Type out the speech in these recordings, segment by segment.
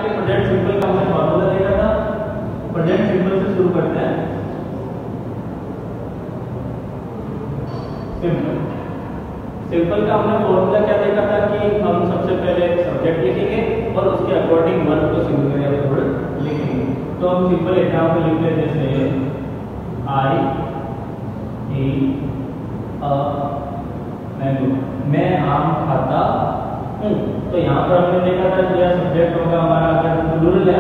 आपके present simple का हमने फॉर्मूला देखा था। प्रेजेंट सिंपल से शुरू करते हैं। सिंपल का हमने फॉर्मूला क्या देखा था कि हम सबसे पहले सब्जेक्ट लिखेंगे और उसके अकॉर्डिंग वर्ब को सिंगुलर या प्लूरल लिखेंगे। तो हम सिंपल एग्जांपल लिख लेते हैं, जैसे आई ईट अ मैंगो, मैं आम खाता हूँ। तो यहाँ पर हमने देखा था कि यह सब्जेक्ट होगा हमारा, अगर प्लूरल है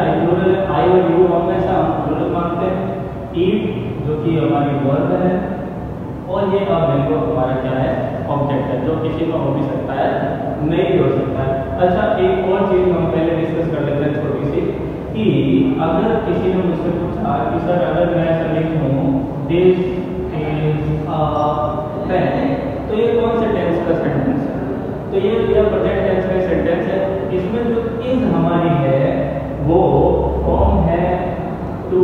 आई और यू हमेशा हम प्लूरल मानते हैं। ईट जो कि हमारी वर्ब है और ये अब मैंगो हमारा क्या है, ऑब्जेक्ट है, जो किसी को हो भी सकता है नहीं भी हो सकता है। अच्छा, एक और चीज हम पहले डिस्कस कर लेते हैं छोटी सी, कि अगर किसी ने मुझसे पूछा कि सर अगर मैं ऐसा लिखूं दिस इज अ पेन, तो ये कौन से टेंस का सेंटेंस है? तो ये प्रेजेंट टेंस का सेंटेंस है। इसमें जो इज हमारी है वो फॉर्म है टू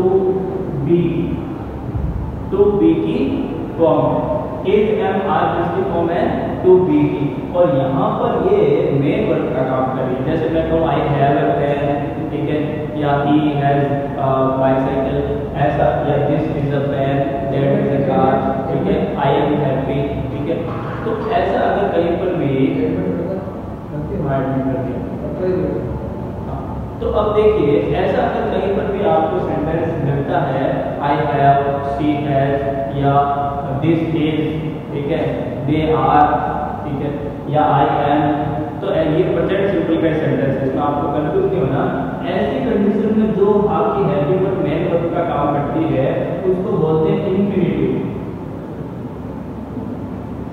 बी की फॉर्म, इज एम आर जिसकी फॉर्म है टू बी की, और यहाँ पर ये मेन वर्ब का काम कर रही है। जैसे मैं कहूँ आई हैव अ पेन, ठीक है, या ही हैज बाइसाइकिल ऐसा, या this is a pen, that is a car, ठीक है, आई एम हैप्पी, ठीक है। तो ऐसा अगर कहीं पर भी तो अब देखिए, ऐसा अगर कहीं पर भी आपको सेंटेंस मिलता है आई हैव, शी हैज, या दिस इज, ठीक है, दे आर, ठीक है, या आई एम, तो ये प्रेजेंट सिंपल का सेंटेंस है, इसमें आपको कंफ्यूज नहीं होना। ऐसी कंडीशन में जो आपकी हैवी वर्ब मेन वर्ब का काम करती है उसको बोलते हैं इंफिनिटिव।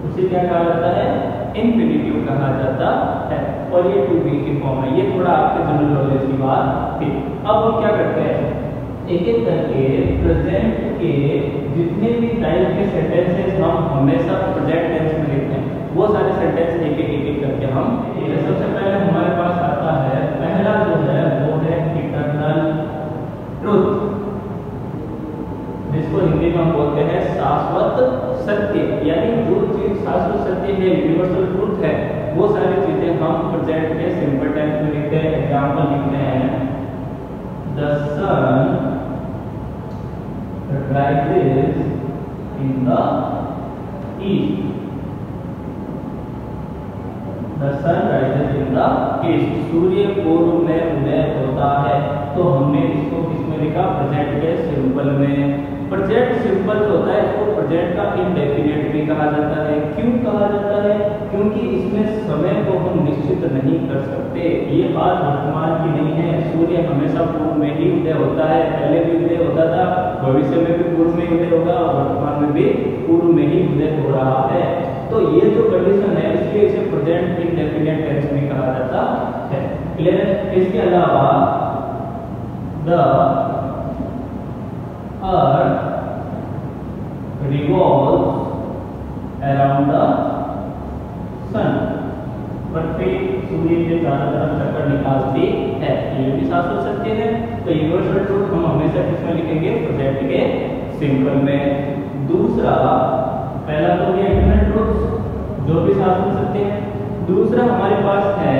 उसे क्या कहा जाता है? इंफिनिटिव कहा जाता है, और ये टू बी की फॉर्म है। ये थोड़ा आपके जनरल नॉलेज की बात थी। अब हम क्या करते हैं, एक एक करके प्रेजेंट के जितने भी टाइप के सेंटेंसेस हम हमेशा प्रेजेंट टेंस में लिखते हैं, वो सारे सेंटेंस एक एक करके हम, सबसे पहले हमारे पास आता है, पहला जो है वो है इटर्नल ट्रूथ, जिसको हिंदी में हम बोलते हैं शाश्वत सत्य। यानी जो चीज शाश्वत सत्य है, यूनिवर्सल ट्रूथ है, वो सारी चीजें हम प्रेजेंट के सिंपल टेंस में लिखते हैं। एग्जांपल लिखते हैं, the sun rises in the east, the sun rises in the east, सूर्य पूर्व में उदय होता है। तो हमने इसको किसमें लिखा? प्रेजेंट के सिंपल में। प्रेजेंट सिंपल जो होता है इसको प्रेजेंट का इंडेफिनिट भी कहा जाता है। क्यों कहा जाता है? क्योंकि इसमें समय को हम निश्चित नहीं कर सकते। ये बात वर्तमान की नहीं है। सूर्य हमेशा पूर्व में ही उदय होता है, पहले भी उदय होता था, भविष्य में भी पूर्व में उदय होगा, और वर्तमान में भी पूर्व में ही उदय हो रहा है। तो ये जो कंडीशन है इसलिए इसे प्रेजेंट इंडेफिनिट टेंस में कहा जाता है। क्लियर है? इसके अलावा the earth revolves around the sun, पृथ्वी सूर्य के चारों तरफ चक्कर निकालती है। ये भी शाश्वत सत्य है। तो यूनिवर्सल ट्रूथ हम हमेशा किसमें लिखेंगे? प्रेजेंट के सिंपल में। दूसरा, पहला तो ये इटर्नल ट्रूथ जो भी शाश्वत सत्य है। दूसरा हमारे पास है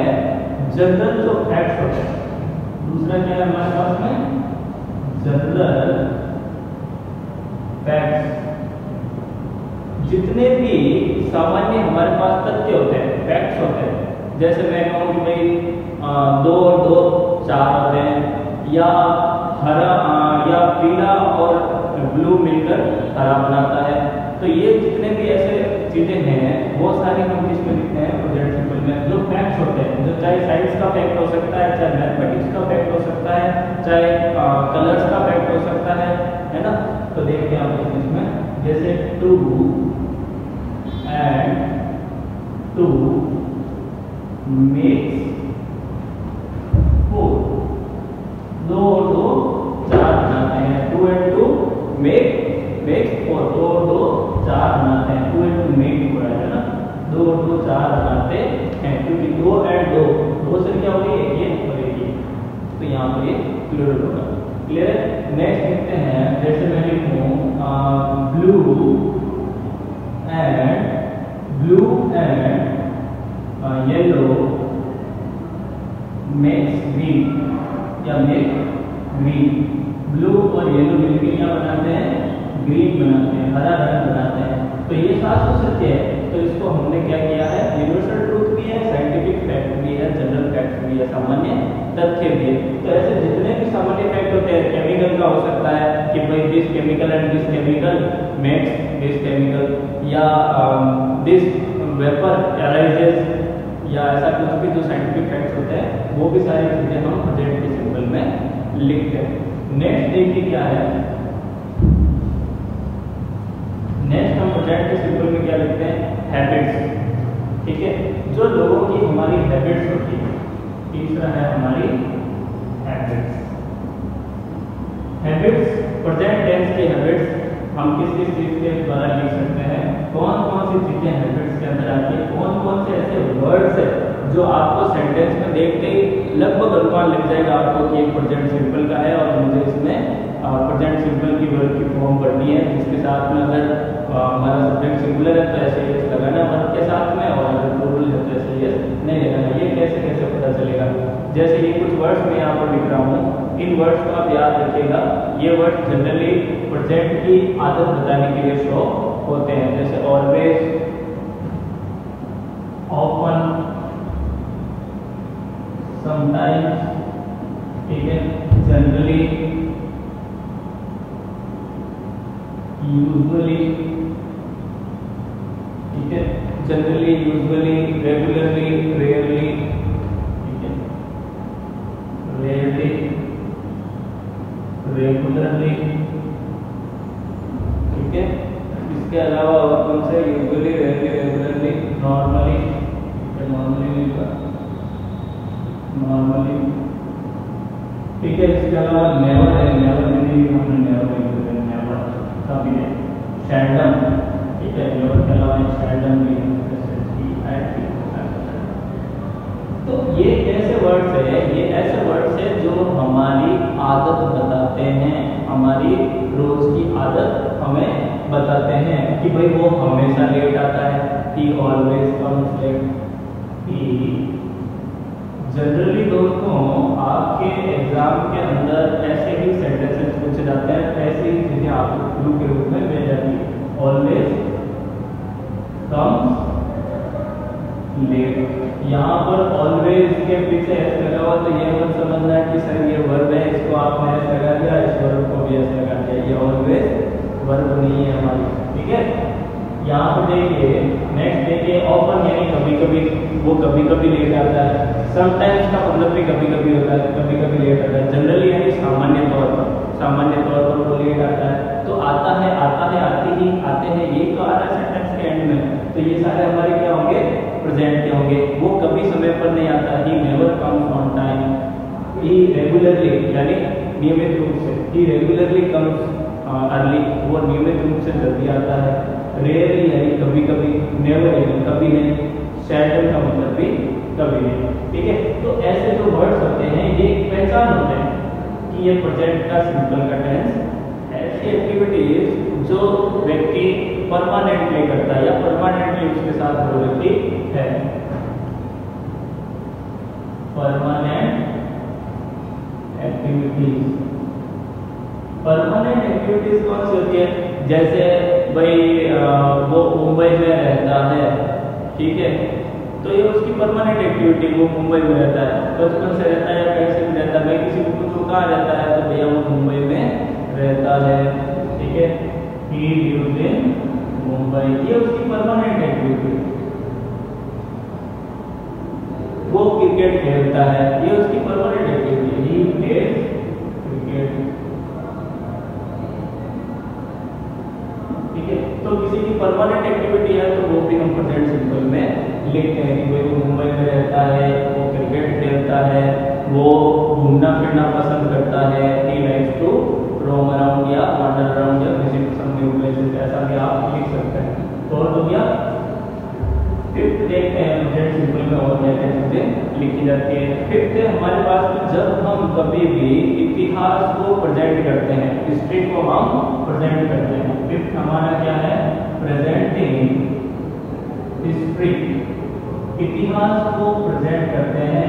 जनरल जो फैक्ट्स होते हैं। दूसरा क्या है हमारे पास में? General facts. जितने भी सामान्य हमारे पास तथ्य होते हैं, फैक्ट्स होते हैं, जैसे मैं कहूँ कि भाई 2 और 2 4 होते हैं, या हरा या पीला और ब्लू मिलकर हरा बनाता है। तो ये जितने भी ऐसे चीजें हैं वो सारी हम किसमें लिखते हैं? प्रेजेंट सिंपल में। जो फैक्ट्स होते हैं, जो चाहे साइंस का फैक्ट हो सकता है, चाहे मैथमेटिक्स का फैक्ट हो सकता है, चाहे कलर्स का फैक्ट हो सकता है ना। तो देखिए आप इसमें, जैसे 2 and 2 makes 4, 2 और 2 4 बनाते हैं। 2 and 2 makes 4, 2 और 2 4 बनाते हैं। 2 and 2 make 4 है ना, 2 और 2 4 बनाते हैं, क्योंकि 2 and 2 से क्या होगी? ये और ये, तो यहाँ पर ये प्लूरल होगा। क्लियर है? नेक्स्ट देखते हैं, जैसे मैं लिखूं blue and yellow makes green, या मेक ग्रीन। ब्लू और येलो मिलकर क्या बनाते हैं, ग्रीन बनाते हैं, हरा रंग बनाते हैं। तो ये शास्त्र सत्य है, तो इसको हमने क्या किया है, यूनिवर्सल ट्रूथ भी है, साइंटिफिक फैक्ट भी है, जनरल फैक्ट भी है, सामान्य तथ्य भी है। तो ऐसे जितने भी सामान्य फैक्ट होते हैं, केमिकल का हो सकता है कि भाई this chemical and this chemical makes this chemical, या दिस वेपर अराइजेस, या ऐसा कुछ भी जो साइंटिफिक फैक्ट्स होते हैं वो भी सारी चीजें हम प्रेजेंट के सिंबल में लिखते हैं। नेक्स्ट देखिए क्या है, नेक्स्ट हम प्रेजेंट के सिंबल में क्या लिखते हैं, हैबिट्स। ठीक है, जो लोगों की हमारी हैबिट्स होती है। तीसरा है हमारी हैबिट्स। हैबिट्स प्रेजेंट टेंस की हैबिट्स हम किस किस चीज के द्वारा लिख सकते हैं, कौन कौन सी चीजें हैबिट्स के अंदर आती है, कौन कौन से ऐसे वर्ड्स है जो आपको सेंटेंस में देखते ही लगभग अनुमान लग जाएगा आपको कि एक प्रेजेंट सिंपल का है और मुझे इसमें प्रेजेंट सिंपल की वर्ड की फॉर्म पढ़नी है, जिसके साथ में अगर हमारा सब्जेक्ट सिंगुलर है तो ऐसे यस लगाना वर्ब के साथ में, और अगर प्लूरल है तो ऐसे यस नहीं लगाना। ये कैसे कैसे पता चलेगा, जैसे ये कुछ वर्ड्स मैं यहाँ पर लिख रहा हूँ, इन वर्ड्स को आप याद रखिएगा। ये वर्ड्स जनरली प्रेजेंट की आदत बताने के लिए शो होते हैं, जैसे ऑलवेज, ऑफन, समटाइम्स, ठीक है, जनरली, यूजुअली, ठीक है, जनरली, यूजुअली, रेगुलरली, रेयरली, ठीक है, रेयरली, रेगुलरली, ठीक है। इसके अलावा और कौन से, usually, rarely, regularly, normally, normally, normally, ठीक है। इसके अलावा नेवर है, नेवर नहीं, हमने नेवर नहीं, नेवर कभी नहीं, शैंडम, ठीक है, नेवर के अलावा शैंडम भी है। तो ये कैसे वर्ड्स है, ये ऐसे वर्ड्स है जो हमारी आदत बताते हैं, हमारी रोज की आदत हमें बताते हैं कि भाई वो हमेशा लेट आता है, he always comes late, he generally दोस्तों आपके एग्जाम के अंदर ऐसे ही सेंटेंसेस पूछे जाते हैं, ऐसे ही चीजें आपको क्लू के रूप में मिल जाती है। ऑलवेज कम्स लेट, यहाँ पर ऑलवेज के पीछे एस लगा हुआ, तो ये मत समझना है कि सर ये वर्ब है, इसको आपने एस लगा दिया, इस वर्ब को भी एस लगा दिया, ये ऑलवेज वर्ब नहीं है हमारी, ठीक है। यहाँ पर देखिए, नेक्स्ट देखिए, ऑफन यानी कभी कभी, वो कभी कभी लेट आता है। समटाइम्स का मतलब भी कभी कभी होता है, कभी कभी लेट आता है। जनरली यानी सामान्य तौर पर वो लेट आता है। तो आता है, आते ही, आते हैं, ये तो आ रहा है सेंटेंस के एंड में, तो ये सारे हमारे क्या होंगे, प्रेजेंट के होंगे। वो कभी समय पर नहीं आता, he never comes on time, he regularly यानी नियमित रूप से, ही रेगुलरली कम्स अर्ली, वो नियमित रूप से जल्दी आता है। रेयरली यानी कभी कभी, नेवर यानी कभी नहीं, शैडम का मतलब भी कभी नहीं, ठीक है। तो ऐसे जो वर्ड्स होते हैं ये एक पहचान होते हैं कि ये प्रेजेंट का सिंपल का टेंस। ऐसी एक्टिविटीज जो व्यक्ति परमानेंटली करता है या परमानेंटली उसके साथ हो रही है, परमानेंट एक्टिविटीज। परमानेंट एक्टिविटीज कौन सी होती है, जैसे भाई वो मुंबई में रहता है, ठीक है, तो ये उसकी परमानेंट एक्टिविटी, वो मुंबई में रहता है, बचपन से रहता है या कहीं से भी रहता है। भाई किसी को पूछो कहाँ रहता है, तो भैया वो मुंबई में रहता है, ठीक है, he lives in मुंबई, ये उसकी परमानेंट एक्टिविटी। वो क्रिकेट खेलता है, ये उसकी permanent activity, he plays cricket, ठीक है। तो किसी की परमानेंट एक्टिविटी है तो वो भी हम प्रेजेंट सिंपल में लिखते हैं कि वो मुंबई में रहता है, वो क्रिकेट खेलता है, वो घूमना फिरना पसंद करता है, he likes to roam around या wander around या visit some new places, ऐसा भी आप लिख सकते हैं। तो और हो गया। फिफ्थ देखते हैं प्रेजेंट सिंपल में और क्या क्या चीजें लिखी जाती है। फिफ्थ है हमारे पास में, जब हम कभी भी इतिहास को प्रेजेंट करते हैं, हिस्ट्री को हम प्रेजेंट करते हैं। फिफ्थ हमारा क्या है, प्रेजेंटिंग हिस्ट्री, इतिहास को प्रेजेंट करते हैं,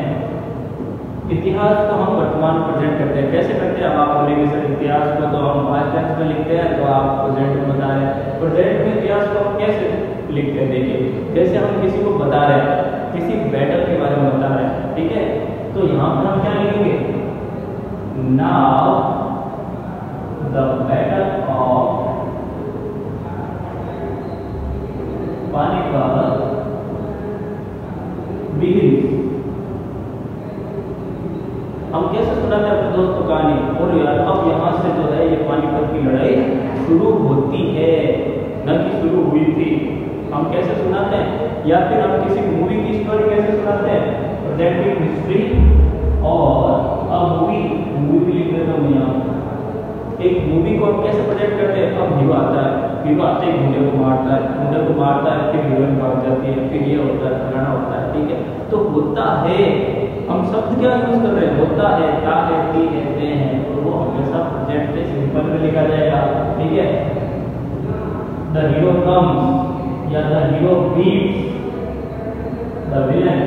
इतिहास को हम वर्तमान प्रेजेंट करते हैं। कैसे करते हैं? अब आप बोलेंगे सर इतिहास को तो हम पास्ट टेंस में लिखते हैं, तो आप प्रेजेंट में बता रहे हैं। प्रेजेंट में इतिहास को हम कैसे लिखते हैं? देखिए, जैसे हम किसी को बता रहे हैं, किसी बैटल के बारे में बता रहे हैं, ठीक है, तो यहाँ पर हम क्या लिखेंगे? Now the battle of Panipat begins. हम कैसे सुनाते हैं अपने दोस्त को कहानी? और यार अब यहाँ से जो है ये पानीपत की लड़ाई शुरू होती है, न कि शुरू हुई थी। हम कैसे सुनाते हैं? या फिर हम किसी मूवी की स्टोरी कैसे सुनाते हैं? प्रेजेंटिंग हिस्ट्री और अ मूवी भी लिख देता हूँ यहाँ। एक मूवी को हम कैसे प्रेजेंट करते हैं? अब हीरो आता है, हीरो आते ही मुंडे को मारता है, फिर हीरोइन भाग जाती है, फिर ये होता है, फलाना होता है, ठीक है। तो होता है, हम शब्द क्या यूज कर रहे हैं? होता है, ता है, ती है, ते हैं, तो वो हमेशा प्रेजेंट से सिंपल में लिखा जाएगा, ठीक है। द हीरो कम्स या the hero beats the villain.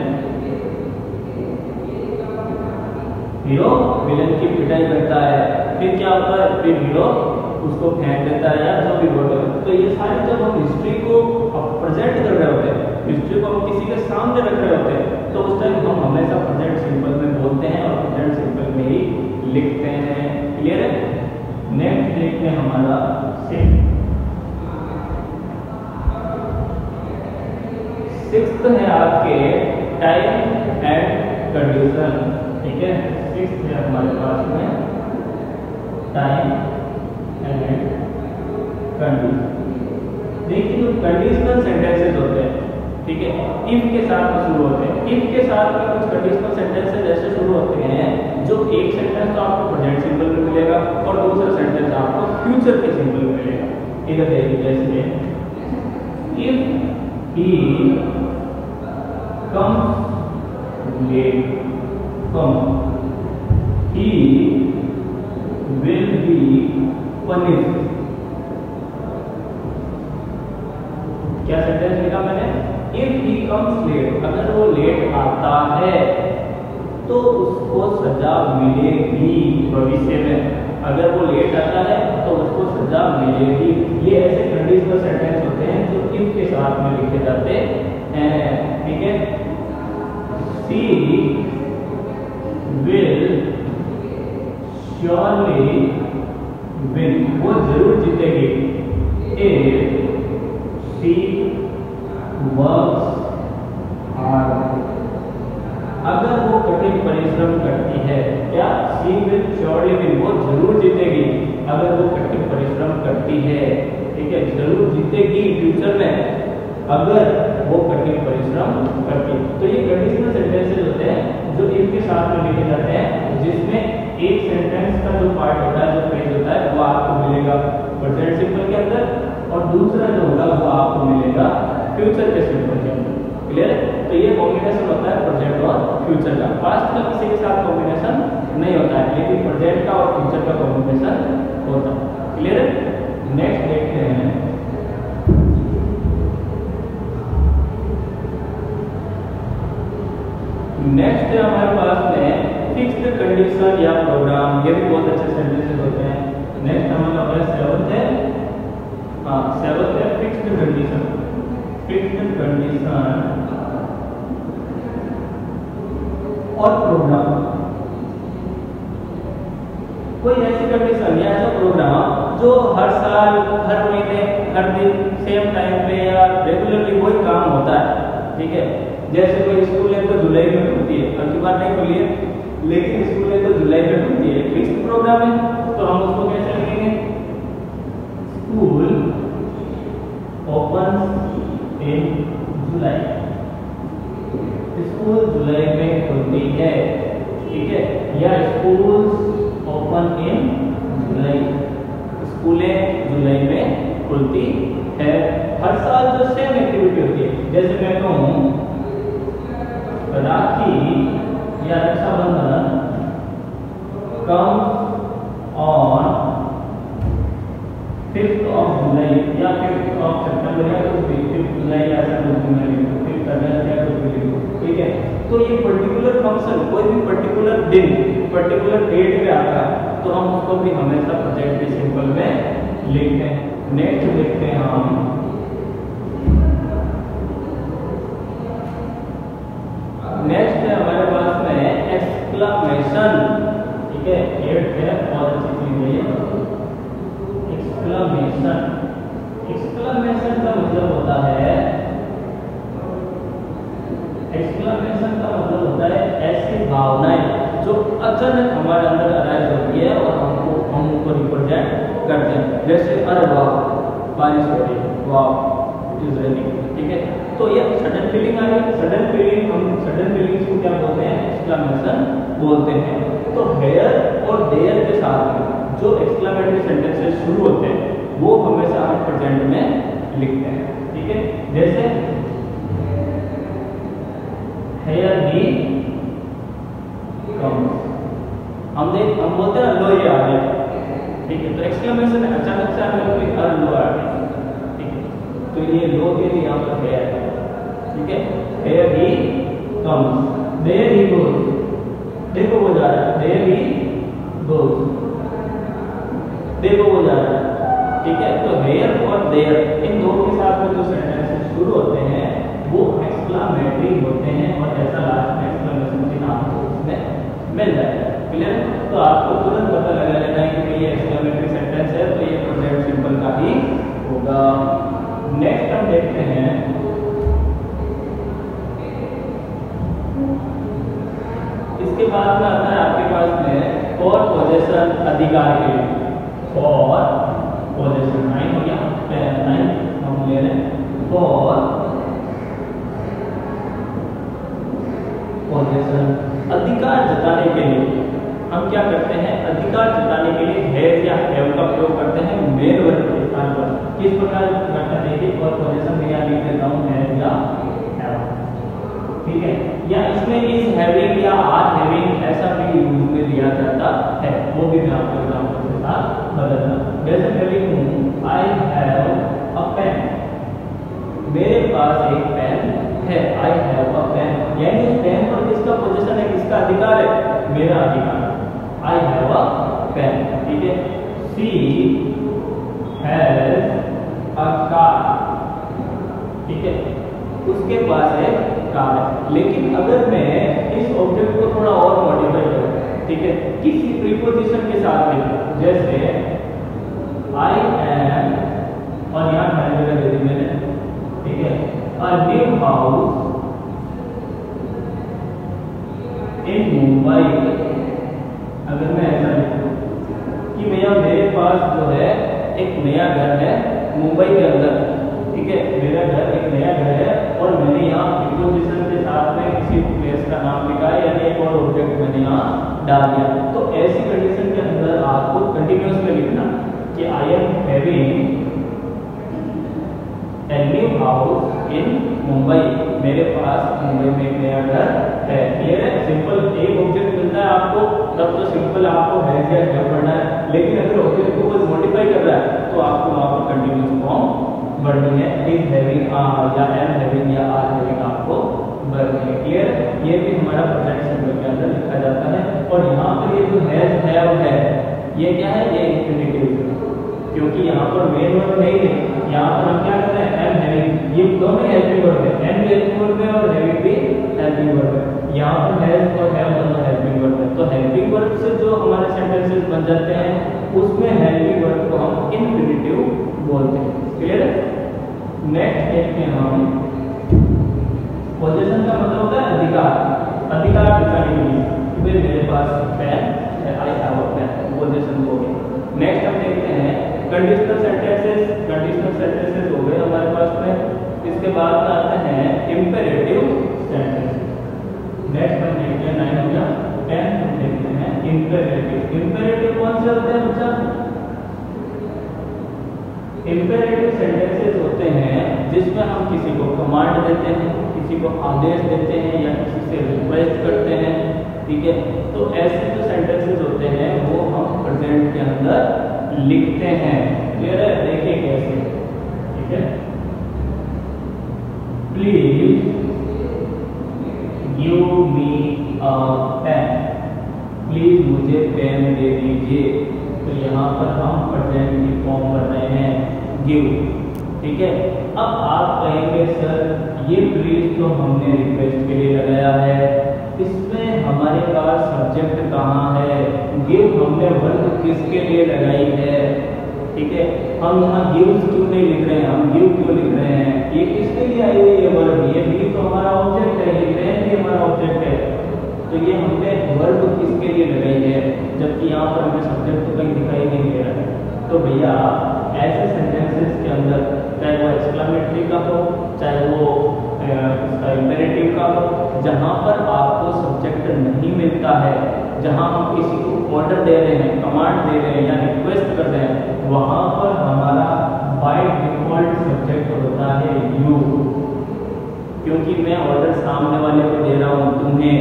Hero villain की पिटाई करता है, फिर क्या होता है? फिर हीरो उसको फेंक देता है या जो भी बोलते हैं। तो ये सारे जब हम हिस्ट्री को प्रेजेंट कर रहे होते हैं, हिस्ट्री को हम किसी के सामने रख रहे होते हैं, तो उस टाइम हम हमेशा प्रेजेंट सिंपल में बोलते हैं और प्रेजेंट सिंपल में ही लिखते हैं। क्लियर है? नेक्स्ट देखते हैं हमारा सिक्स्थ है आपके टाइम एंड कंडीशन, ठीक है। सिक्स्थ है हमारे पास में टाइम एंड कंडीशन। देखिए जो कंडीशनल सेंटेंसेस होते हैं, ठीक है, इफ के साथ में शुरू होते हैं। इफ के साथ में कुछ कंडीशनल सेंटेंसेस ऐसे शुरू होते हैं जो एक सेंटेंस तो आपको प्रेजेंट सिंपल में मिलेगा और दूसरा सेंटेंस आपको फ्यूचर के सिंपल में मिलेगा। इधर देखिए, जैसे if he comes late, he will be punished। क्या सेंटेंस लिखा मैंने? इफ ही कम्स लेट, अगर वो लेट आता है तो उसको सजा मिलेगी भविष्य में। अगर वो लेट आता है तो उसको सजा मिलेगी। ये ऐसे कंडीशनल सेंटेंस होते हैं जो इफ के साथ में लिखे जाते हैं, ठीक है। सी will surely win, वो जरूर जीतेगी। if she works hard, अगर वो कठिन परिश्रम करती है। क्या? she will surely win, वो जरूर जीतेगी अगर वो कठिन परिश्रम करती है, ठीक है। जरूर जीतेगी फ्यूचर में अगर वो कठिन परिश्रम करती है। तो ये कंडीशनल सेंटेंसेस होते हैं जो इफ के साथ में लिखे जाते हैं, जिसमें एक सेंटेंस का जो पार्ट होता है, जो फ्रेज होता है, वो आपको मिलेगा प्रेजेंट सिंपल के अंदर और दूसरा जो होगा वो आपको मिलेगा फ्यूचर के सिंपल के अंदर। क्लियर है? तो ये कॉम्बिनेशन होता है प्रेजेंट और फ्यूचर का। पास्ट का किसी के साथ कॉम्बिनेशन नहीं होता है, लेकिन प्रेजेंट का और फ्यूचर का कॉम्बिनेशन होता है। क्लियर है? नेक्स्ट देखते हैं नेक्स्ट है हमारे पास में फिक्स्ड कंडीशन या प्रोग्राम। ये भी बहुत अच्छे सेंटेंसेस होते हैं। नेक्स्ट हमारा पास सेवंथ है, हाँ सेवंथ है फिक्स्ड कंडीशन। फिक्स्ड कंडीशन और प्रोग्राम, कोई ऐसी कंडीशन या ऐसा प्रोग्राम जो हर साल, हर महीने, हर दिन सेम टाइम पे या रेगुलरली कोई काम होता है, ठीक है। जैसे कोई स्कूल है तो जुलाई में खुलती है, अब की बार नहीं खुली है, लेकिन स्कूल है तो जुलाई में खुलती है, फिक्स्ड प्रोग्राम है, तो हम उसको कैसे लिखेंगे? School open in July, school जुलाई में खुलती है, ठीक है। या स्कूल्स ओपन इन जुलाई, स्कूलें जुलाई में खुलती है। हर साल जो सेम एक्टिविटी होती है, जैसे मैं कहूँ राखी या Rakshabandhan comes on 5th of July या 5th of सितंबर या कुछ भी, 5th जुलाई या ऐसा कुछ भी, 5th अगस्त या कुछ भी, ठीक है। तो ये पर्टिकुलर फंक्शन कोई भी पर्टिकुलर दिन पर्टिकुलर डेट पे आता है तो हम उसको भी हमेशा प्रेजेंट के सिंपल में लिखते हैं। नेक्स्ट देखते हैं हम नेक्स्ट है हमारे पास में एक्सक्लेमेशन। ठीक है, एट है और अच्छी चीज है ये एक्सक्लेमेशन। एक्सक्लेमेशन का मतलब होता है ऐसी भावनाएं जो अचानक हमारे अंदर अराइज होती है और हम उनको रिप्रेजेंट करते हैं। जैसे अरे वाह बारिश हो रही है, वाह इज रेनिंग। ठीक है, तो ये सडन फीलिंग आ रही है। सडन फीलिंग्स को क्या बोलते हैं? एक्सक्लेमेशन बोलते हैं। तो हेयर और देयर के साथ में जो एक्सक्लेमेटरी सेंटेंसेस शुरू होते हैं वो हमेशा हम प्रेजेंट में लिखते हैं। ठीक है, जैसे हेयर ही कम्स, हम बोलते हैं लो ये आ गया। ठीक है, तो एक्सक्लेमेशन अचानक से आने लगी और लो आ गया। ठीक है, तो ये लो के लिए यहाँ पर हेयर है। ठीक है, here he comes, there he goes, देखो वो जा रहा है, देयर ही गोज, देखो वो जा रहा है। ठीक है, तो हेयर और देयर इन दो के साथ में जो सेंटेंसेस शुरू होते हैं वो एक्सक्लेमेटरी होते हैं और ऐसा लास्ट में एक्सक्लेमेशन के नाम से उसमें मिल जाएगा। क्लियर है? तो आपको तुरंत पता लगा लेना है कि ये एक्सक्लेमेटरी सेंटेंस है तो ये प्रेजेंट सिंपल का ही होगा। नेक्स्ट हम देखते हैं इसके बाद में आता है आपके पास में फॉर पोजेशन, अधिकार के लिए। फॉर पोजेशन 9 हो गया, 9 हम ले रहे हैं फॉर पोजेशन, अधिकार जताने के लिए। हम क्या करते हैं? अधिकार जताने के लिए हैज या हैव का प्रयोग करते हैं मेन वर्ब के स्थान पर। किस प्रकार करते हैं देखिए, फॉर पोजेशन में यहाँ लिख देता हूँ हैज या हैव। ठीक है, या इसमें इज हैविंग या आर हैविंग ऐसा भी यूज में लिया जाता है, वो भी मैं आपको एग्जांपल के साथ बदलना। जैसे मैं लिखूं आई हैव अ पेन, मेरे पास एक पेन है। आई हैव अ पेन, यानी उस पेन पर किसका पोजीशन है, किसका अधिकार है? मेरा अधिकार। I have a pen. ठीक है, शी हैज अ कार। ठीक है, उसके पास है कार। लेकिन अगर मैं इस ऑब्जेक्ट को थोड़ा और मॉडिफाई करूं, ठीक है, किसी प्रीपोजिशन के साथ लिखूं, जैसे आई एम और यहाँ मैंने दे दी मैंने। ठीक है, a new house in Mumbai. अगर मैं ऐसा लिखूं कि भैया मेरे पास जो है एक नया घर है मुंबई के अंदर। ठीक है, मेरा घर एक नया घर है और मैंने यहाँ प्रीपोजिशन के साथ में किसी प्लेस का नाम लिखा है, यानी एक और ऑब्जेक्ट मैंने यहाँ डाल दिया। तो ऐसी कंडीशन के अंदर आपको कंटिन्यूअस में लिखना कि I am having a new house in Mumbai, मेरे पास मुंबई में एक नया घर है। क्लियर है? सिंपल एक ऑब्जेक्ट मिलता है आपको तब तो सिंपल आपको हैज या हैव पढ़ना है, लेकिन अगर ऑब्जेक्ट को कोई मॉडिफाई कर रहा है तो आपको वहां पर कंटीन्यूअस फॉर्म भरनी है। इज हैविंग या एम हैविंग या आर हैविंग आपको भरनी है। क्लियर? ये भी हमारा प्रेजेंट सिंपल के अंदर लिखा जाता है। और यहाँ पर ये जो हैज हैव है ये क्या है? ये इंफिनिटिव, क्योंकि यहाँ पर मेन वर्ब नहीं है। यहाँ पर हम क्या कर रहे हैं? एम हैविंग, ये दोनों हेल्पिंग वर्ब है। एम भी हेल्पिंग वर्ब है और हैविंग भी हेल्पिंग वर्ब है। यहाँ पर हैज और हैव दोनों हेल्पिंग वर्ब है। तो हेल्पिंग वर्ब से जो हमारे सेंटेंसेस बन जाते हैं उसमें हेल्पिंग वर्ब को हम इंफिनिटिव बोलते हैं। क्लियर है? नेक्स्ट देखते हैं हम पोजीशन का मतलब होता है अधिकार। अधिकार दिखाने के लिए मेरे पास पेन है, I have a pen, position हो गया। नेक्स्ट हम देखते हैं कंडीशनल सेंटेंसेस। कंडीशनल सेंटेंसेस हो गए हमारे पास में। इसके बाद में आते हैं इंपेरेटिव सेंटेंसेस। नेक्स्ट हम देखते हैं 9 हो गया, 10 हम देखते हैं इंपेरेटिव। इंपेरेटिव कौन से होते हैं बच्चा? इंपेरेटिव सेंटेंसेस होते हैं जिसमें हम किसी को कमांड देते हैं, किसी को आदेश देते हैं या किसी से रिक्वेस्ट करते हैं। ठीक है, तो ऐसे जो सेंटेंसेस होते हैं वो हम प्रेजेंट के अंदर लिखते हैं। क्लियर है? देखिए कैसे। ठीक है, please give me a pen, please मुझे पेन दे दीजिए। तो यहाँ पर हम प्रेजेंट की फॉर्म कर रहे हैं गिव, ठीक है। अब आप कहेंगे सर ये प्लीज तो हमने रिक्वेस्ट के लिए लगाया है, इसमें हमारे पास सब्जेक्ट कहाँ है, गिव हमने वर्ब किसके लिए लगाई है, ठीक है। हम यहाँ गिव्स क्यों नहीं लिख रहे हैं, हम गिव क्यों लिख रहे हैं, ये किसके लिए आई हुई है वर्ब, ये भी तो हमारा ऑब्जेक्ट है, ये पेन भी हमारा ऑब्जेक्ट है। तो ये हमने वर्ब किसके लिए लगाई है, जबकि यहाँ पर हमें सब्जेक्ट तो कहीं दिखाई नहीं दे रहा है। तो भैया ऐसे सेंटेंसेस के अंदर चाहे वो एक्सक्लेमेटरी का हो, चाहे वो इसका इम्पेरेटिव का हो, जहाँ पर आपको सब्जेक्ट नहीं मिलता है, जहाँ हम किसी को ऑर्डर दे रहे हैं, कमांड दे रहे हैं या रिक्वेस्ट कर रहे हैं, वहाँ पर हमारा बाय डिफॉल्ट सब्जेक्ट होता है यू, क्योंकि मैं ऑर्डर सामने वाले को दे रहा हूँ तुम्हें,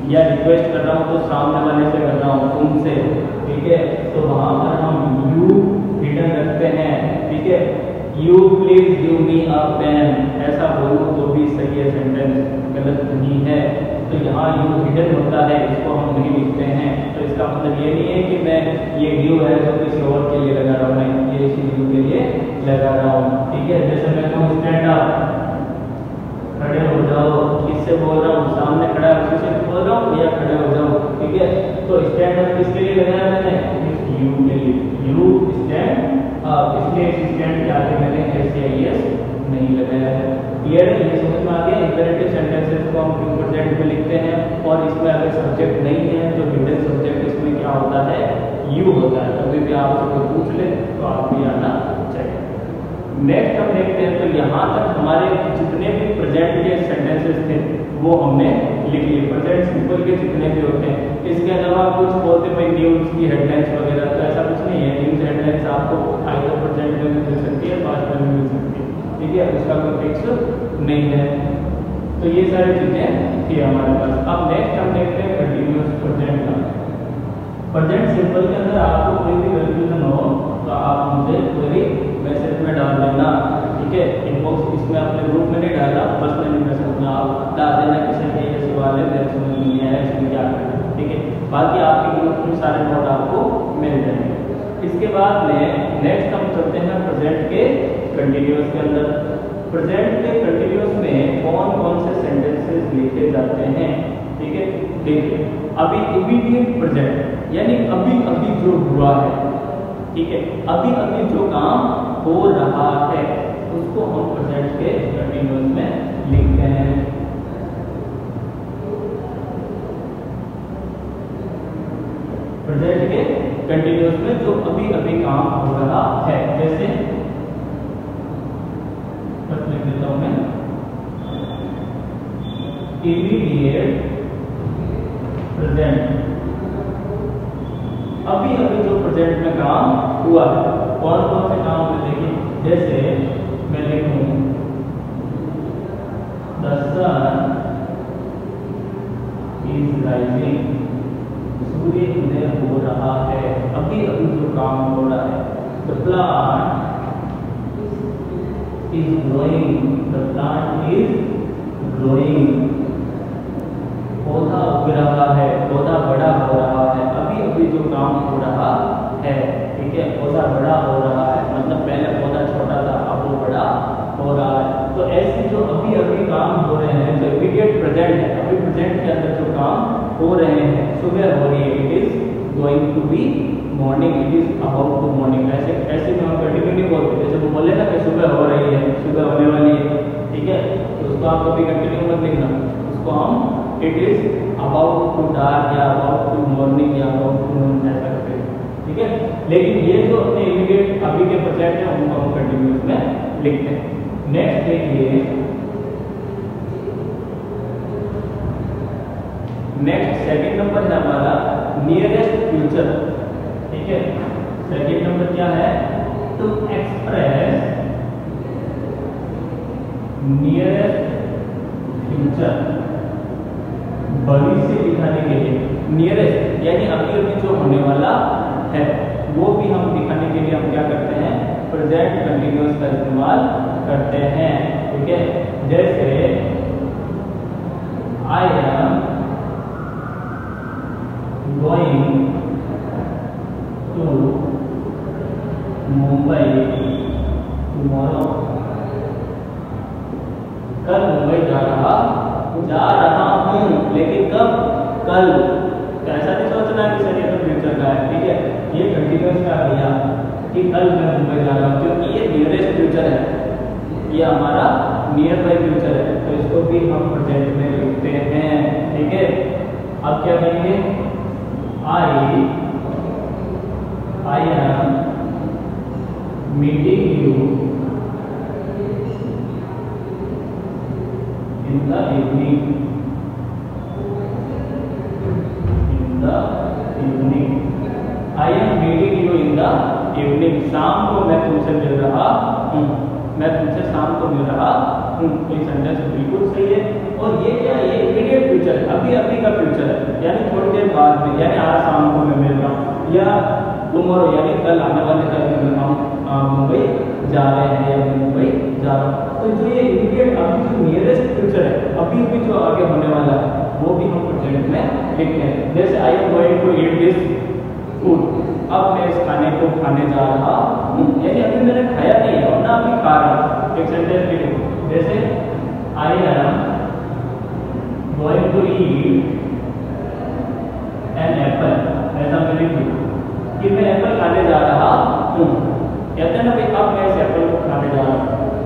या रिक्वेस्ट कर रहा हूँ तो सामने वाले से कर रहा हूँ तुमसे, ठीक है। तो वहाँ पर हम यू हिडन रखते हैं, ठीक है। You please give me a pen, ऐसा बोलो तो भी सही है, सेंटेंस गलत नहीं है। तो यहाँ यू हिडन होता है, इसको हम नहीं लिखते हैं। तो इसका मतलब ये नहीं है कि मैं ये गिव है तो किसी और के लिए लगा रहा हूँ, मैं ये इसी गिव के लिए लगा रहा हूँ, ठीक है। जैसे मैं कहूँ स्टैंड अप, खड़े हो जाओ, किससे बोल रहा हूँ, सामने खड़ा है उसी से बोल रहा हूँ, या खड़े हो जाओ, ठीक है। तो स्टैंड अप किसके लिए लगाया मैंने, यू के लिए, यू स्टैंड अप, इसलिए स्टैंड के आगे मैंने एस नहीं लगाया है। क्लियर है, ये समझ में आ गया। इंपेरेटिव सेंटेंसेस को हम क्यों प्रेजेंट में लिखते हैं, और इसमें अगर सब्जेक्ट नहीं है तो हिडन सब्जेक्ट इसमें क्या होता है, यू होता है। कभी भी आपसे कोई पूछ ले तो आपको आना चाहिए। नेक्स्ट हम देखते हैं, तो यहाँ तक हमारे जितने भी प्रेजेंट के सेंटेंसेस थे वो हमने लिख लिए, प्रेजेंट सिंपल के जितने भी होते हैं। इसके अलावा कुछ बोलते भाई न्यूज़ की हेडलाइंस वगैरह, तो ऐसा कुछ नहीं है। न्यूज़ हेडलाइंस आपको आइदर प्रेजेंट में भी मिल सकती है, पास्ट में भी मिल सकती है, ठीक है, उसका कोई फिक्स नहीं है। तो ये सारी चीजें थी हमारे पास। अब नेक्स्ट हम देखते हैं कंटिन्यूअस प्रेजेंट का। प्रेजेंट सिंपल के अंदर आपको कोई भी कंफ्यूजन हो तो आप मुझे क्वेरी मैसेज में डाल देना, ठीक है। इनबॉक्स इसमें अपने ग्रुप में नहीं डालना, पर्सनली मैसेज में आप डाल देना किसी के ये सवाल है, मेरे समझ में नहीं आया, इसमें क्या करना, ठीक है। बाकी आपके ग्रुप में सारे नोट आपको मिल जाएंगे। इसके बाद में नेक्स्ट हम चलते हैं प्रेजेंट के कंटिन्यूअस के अंदर। प्रेजेंट के कंटिन्यूअस में कौन कौन से सेंटेंसेस लिखे जाते हैं, ठीक है। देखिए अभी इमीडिएट प्रेजेंट यानी अभी अभी जो हुआ है, ठीक है, अभी अभी जो काम हो रहा है उसको हम प्रेजेंट के कंटिन्यूअस में लिखते हैं। प्रेजेंट के कंटिन्यूअस में जो अभी अभी काम हो रहा है, जैसे लिख देता हूं मैं, इमीडिएट प्रेजेंट, अभी अभी जो प्रेजेंट में काम हुआ है। कौन कौन से काम में, देखिए जैसे मैं लिखूं द सन इज राइजिंग, सूर्य उदय हो रहा है, अभी अभी जो काम हो रहा है। The plant is growing, the plant is growing, पौधा उग रहा है, पौधा बड़ा हो रहा है, अभी अभी जो काम हो रहा है, ठीक है। पौधा बड़ा हो रहा है मतलब पहले पौधा छोटा था, अब वो बड़ा हो रहा है। तो ऐसे जो अभी अभी काम हो रहे हैं, जो इमीडिएट प्रेजेंट है, अभी प्रेजेंट के अंदर जो काम हो रहे हैं, सुबह हो रही है, it is going to be morning, it is about to morning. ऐसे ऐसे में हम कंटिन्यू नहीं बोलते, जैसे वो बोले ना कि सुबह हो रही है, सुबह होने वाली है, ठीक है। तो उसको आप कभी कंटिन्यू मत लिखना, उसको हम it is about to dark या अबाउट टू मॉर्निंग या अबाउट टू नून ऐसा करते हैं, ठीक है। लेकिन ये जो अपने इमीडिएट अभी के प्रेजेंट है उनको हम कंटिन्यूअस में लिखते हैं। नेक्स्ट देखिए, नेक्स्ट सेकंड नंबर है हमारा नियरेस्ट फ्यूचर, ठीक है। सेकंड नंबर क्या है, टू एक्सप्रेस नियरेस्ट फ्यूचर, भविष्य दिखाने के लिए। नियरेस्ट यानी अभी अभी जो होने वाला है वो भी हम दिखाने के लिए हम क्या करते हैं, प्रेजेंट कंटिन्यूअस का इस्तेमाल करते हैं, ठीक है। जैसे I am going to Mumbai tomorrow. कल मुंबई जा रहा हूँ, लेकिन कब? कल। तो ऐसा नहीं सोचना कि सर ये तो फ्यूचर का है, ठीक है, ये कंटिन्यूअस का भैया कि कल मैं मुंबई जा रहा हूँ, क्योंकि ये नियरेस्ट फ्यूचर है, ये हमारा नियर बाई फ्यूचर है, तो इसको भी हम प्रेजेंट में लिखते हैं, ठीक है। अब क्या करेंगे? I am meeting you in the evening. I am meeting you in the evening. शाम को मैं तुमसे मिल रहा हूँ, मैं तुमसे शाम को मिल रहा हूँ। तो ये सेंटेंस बिल्कुल सही है। और ये क्या है? ये इमीडिएट फ्यूचर है, अभी अभी का फ्यूचर है, यानी थोड़ी देर बाद में, यानी आज शाम को मैं मिल रहा हूँ, या टुमारो यानी कल आने वाले कल में हम मुंबई जा रहे हैं या मुंबई जा रहा हूँ। तो जो ये इमीडिएट अभी जो नियरेस्ट फ्यूचर है, अभी भी जो आगे होने वाला है, वो भी हम प्रेजेंट में लिखते हैं। जैसे I am going to eat this food, अब मैं इस खाने को खाने जा रहा हूँ, यानी अभी मैंने खाया नहीं है और ना अभी खा रहा हूँ। एक सेंटेंस लिखो, जैसे I am going to eat an apple, ऐसा मैं लिख दूँ कि मैं एप्पल खाने जा रहा हूँ। कहते हैं ना भाई, अब मैं इस एप्पल को खाने जा रहा हूँ,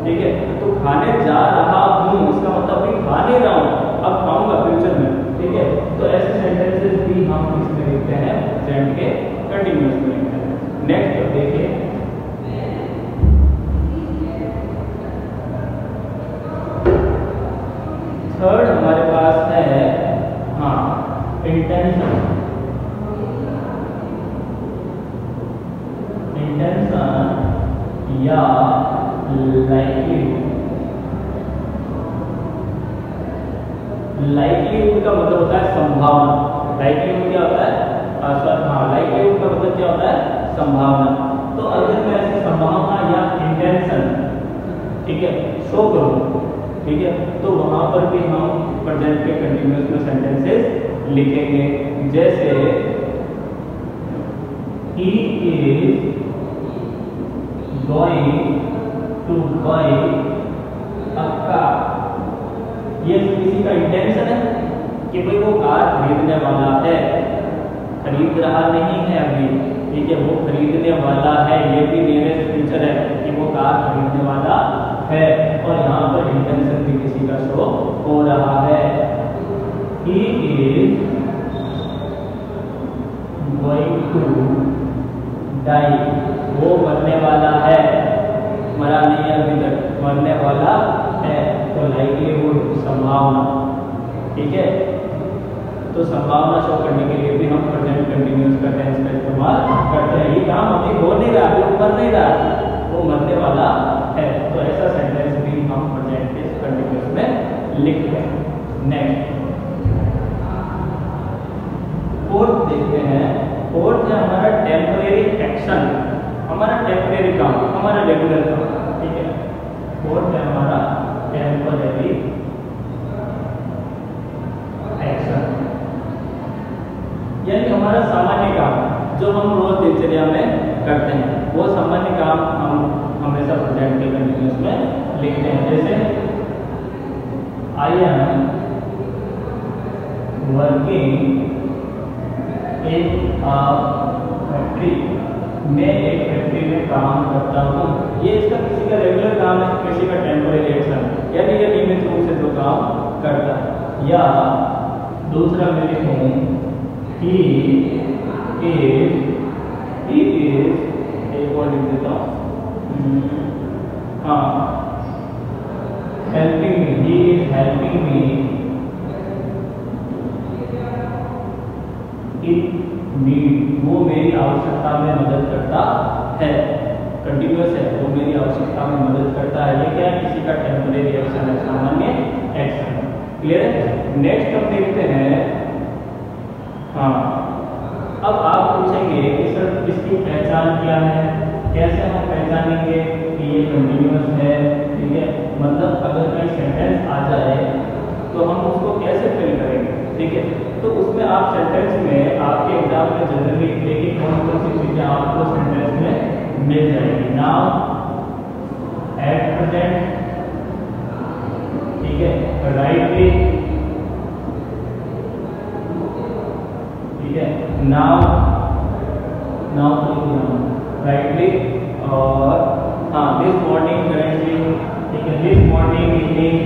ठीक है। तो खाने जा रहा हूँ इसका मतलब भी खा नहीं रहा हूँ, अब खाऊंगा फ्यूचर में, ठीक है। तो ऐसे सेंटेंसेस भी हम इसमें लिखते हैं, प्रेजेंट के कंटिन्यूअस में लिखते हैं। नेक्स्ट देखिए, थर्ड हमारे पास है इंटेंशन। या लाइक्लीहुड का मतलब होता है संभावना। लाइक्लीहुड क्या होता है? लाइक्लीहुड का मतलब क्या होता है? संभावना। तो अगर मैं ऐसी संभावना या इंटेंशन, ठीक है, शो करूं, ठीक है, तो वहां पर भी हम प्रेजेंट के कंटिन्यूअस में सेंटेंसेस लिखेंगे। जैसे he is going to buy a car, ये किसी का इंटेंशन है कि भाई वो कार खरीदने वाला है, खरीद रहा नहीं है अभी, ठीक है, वो खरीदने वाला है, ये भी नियरेस्ट फ्यूचर है कि वो कार खरीदने वाला है। और यहाँ पर इंटेंशन भी किसी का शो हो रहा है। he is going to die, वो मरने वाला है, मरा नहीं है अभी तक, मरने वाला है। तो लाइक्लीहुड संभावना, ठीक है। तो संभावना शो करने के लिए भी हम प्रेजेंट कंटिन्यूअस का टेंस का इस्तेमाल करते हैं। ये काम अभी हो नहीं रहा, अभी मर नहीं रहा, वो मरने वाला है। तो ऐसा सेंटेंस भी हम प्रेजेंट के कंटिन्यूअस में लिखते हैं। नेक्स्ट फोर्थ देखते हैं। फोर्थ है हमारा टेम्परेरी एक्शन, हमारा टेम्परेरी काम, हमारा रेगुलर काम, ठीक है। फोर्थ है हमारा टेम्परेरी एक्शन, यानी हमारा सामान्य काम जो हम रोज दिनचर्या में करते हैं, वो सामान्य काम हम हमेशा प्रेजेंट के कंटिन्यूअस में लिखते हैं। जैसे I am working in a factory, मैं एक फैक्ट्री में काम करता हूँ। ये इसका किसी का रेगुलर काम है, किसी का टेम्परेरी एक्शन, यानी ये नियमित रूप से जो काम करता है। या दूसरा मैं लिखूँ he is, एक और लिख देता हूँ, helping me, he is helping me in need, वो मेरी आवश्यकता में मदद करता है। कंटिन्यूअस है, वो मेरी आवश्यकता में मदद करता है। ये क्या है? किसी का टेम्परेरी एक्शन है, सामान्य एक्शन। क्लियर है? नेक्स्ट हम देखते हैं, अब आप पूछेंगे कि सर इसकी पहचान क्या है, कैसे हम पहचानेंगे कि ये कंटिन्यूअस है, ठीक है। मतलब अगर कोई सेंटेंस आ जाए तो हम उसको कैसे फिल करेंगे, ठीक है। तो उसमें आप सेंटेंस में आपके एग्जाम में जनरली देखिए कौन कौन सी चीजें आपको सेंटेंस में मिल जाएगी। नाउ, एट प्रेजेंट, ठीक है, राइटली, ठीक है, नाउ राइटली, और हाँ दिस मॉर्निंग, करेंटली, ठीक है, this morning, evening,